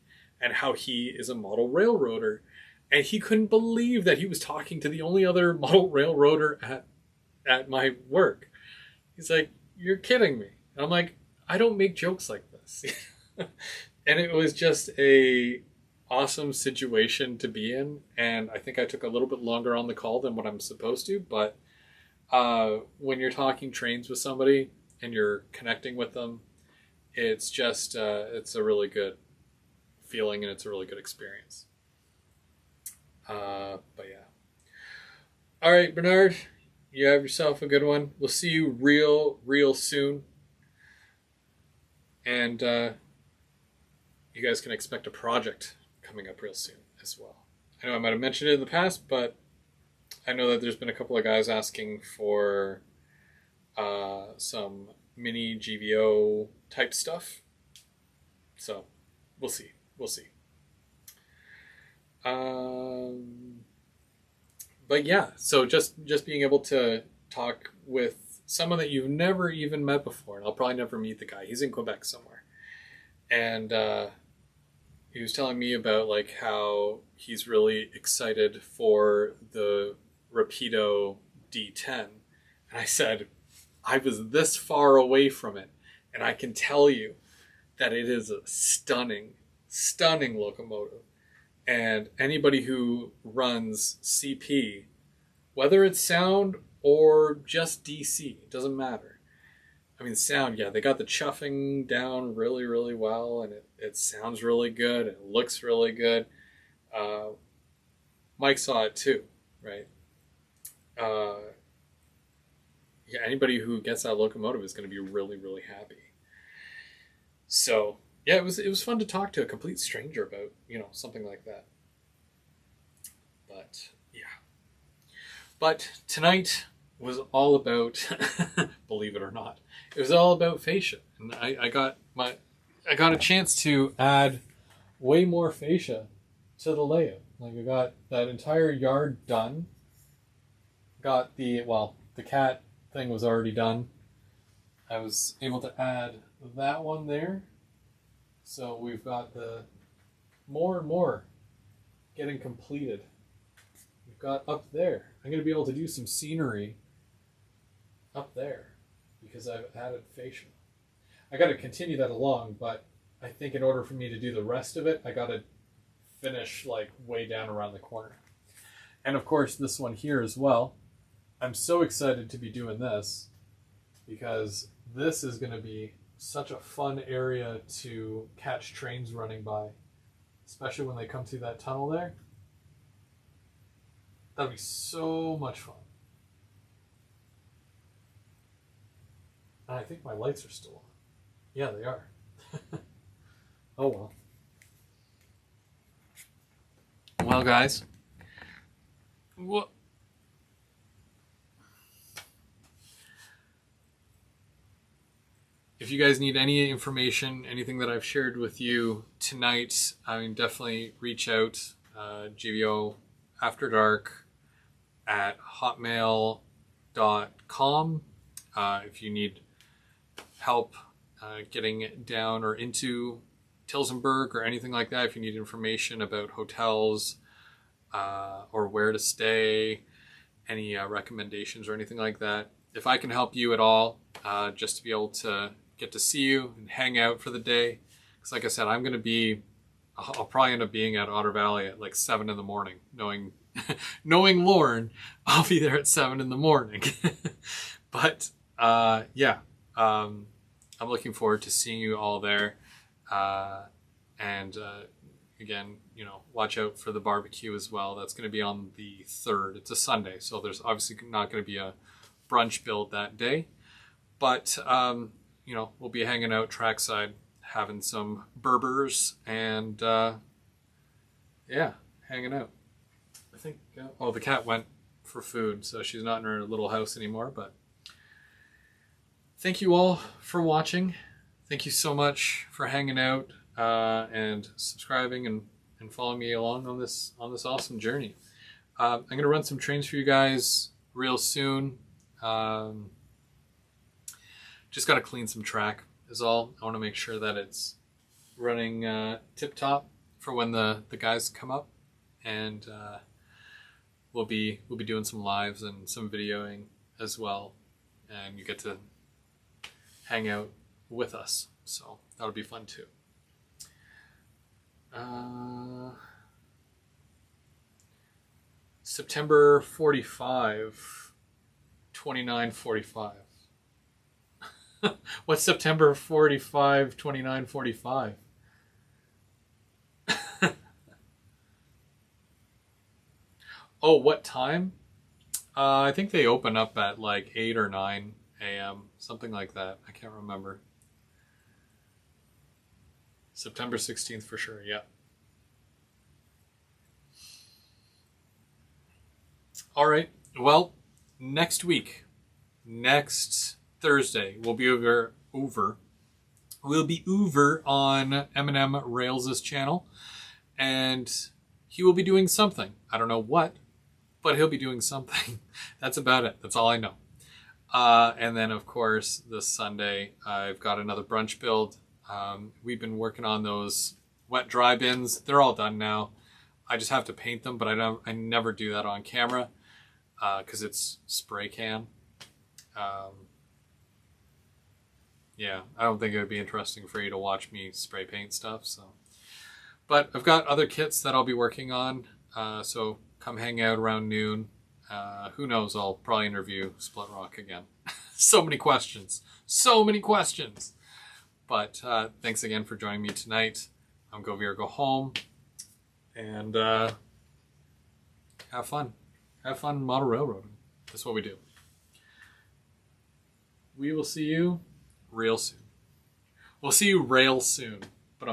and how he is a model railroader. And he couldn't believe that he was talking to the only other model railroader at my work. He's like, you're kidding me. And I'm like, I don't make jokes like this. And it was just a awesome situation to be in. And I think I took a little bit longer on the call than what I'm supposed to. But when you're talking trains with somebody and you're connecting with them, it's just, it's a really good feeling, and it's a really good experience. But yeah. All right, Bernard, you have yourself a good one. We'll see you real soon. And you guys can expect a project coming up real soon as well. I know I might have mentioned it in the past, but I know that there's been a couple of guys asking for some mini GVO type stuff. So we'll see. But yeah, so just being able to talk with someone that you've never even met before, and I'll probably never meet the guy. He's in Quebec somewhere, and he was telling me about like how he's really excited for the Rapido D10, and I said I was this far away from it, and I can tell you that it is a stunning, stunning locomotive. And anybody who runs CP, whether it's sound or just DC, it doesn't matter. I mean, sound, yeah, they got the chuffing down really, really well, and it sounds really good, it looks really good. Mike saw it too, right? Yeah, anybody who gets that locomotive is going to be really, really happy. So yeah, it was fun to talk to a complete stranger about, you know, something like that. But yeah. But tonight was all about believe it or not, it was all about fascia. And I got a chance to add way more fascia to the layout. Like I got that entire yard done. Got the cat thing was already done. I was able to add that one there. So we've got the more and more getting completed. We've got up there. I'm going to be able to do some scenery up there because I've added fascia. I got to continue that along, but I think in order for me to do the rest of it, I got to finish like way down around the corner. And of course, this one here as well. I'm so excited to be doing this because this is going to be such a fun area to catch trains running by, especially when they come through that tunnel there. That'd be so much fun. And I think my lights are still on. Yeah, they are. Oh well. Well, guys. What? If you guys need any information, anything that I've shared with you tonight, I mean, definitely reach out. GVO After Dark at hotmail.com. If you need help getting down or into Tillsonburg or anything like that, if you need information about hotels or where to stay, any recommendations or anything like that, if I can help you at all, just to be able to get to see you and hang out for the day. Because like I said, I'll probably end up being at Otter Valley at like 7 in the morning, knowing Lauren, I'll be there at 7 in the morning. But yeah, I'm looking forward to seeing you all there. And again, you know, watch out for the barbecue as well. That's going to be on the 3rd. It's a Sunday, so there's obviously not going to be a brunch build that day. But you know, we'll be hanging out trackside, having some Berbers, and yeah, hanging out. I think, oh, the cat went for food, so she's not in her little house anymore, but thank you all for watching. Thank you so much for hanging out and subscribing and following me along on this awesome journey. I'm going to run some trains for you guys real soon. Just got to clean some track is all. I want to make sure that it's running tip-top for when the guys come up, and we'll be doing some lives and some videoing as well, and you get to hang out with us, so that'll be fun too. September 45, 29:45. What's September 45, 29:45? Oh, what time? I think they open up at like 8 or 9 a.m., something like that. I can't remember. September 16th for sure, yeah. All right, well, next Thursday, we'll be over on Eminem Rails' channel, and he will be doing something. I don't know what, but he'll be doing something. That's about it. That's all I know. And then, of course, this Sunday, I've got another brunch build. We've been working on those wet dry bins. They're all done now. I just have to paint them, but I never do that on camera because it's spray can. Yeah, I don't think it would be interesting for you to watch me spray paint stuff. So, but I've got other kits that I'll be working on. So come hang out around noon. Who knows? I'll probably interview Split Rock again. So many questions. So many questions. But thanks again for joining me tonight. I'm Go Veer, Go Home. And have fun. Have fun model railroading. That's what we do. We will see you real soon. We'll see you rail soon. But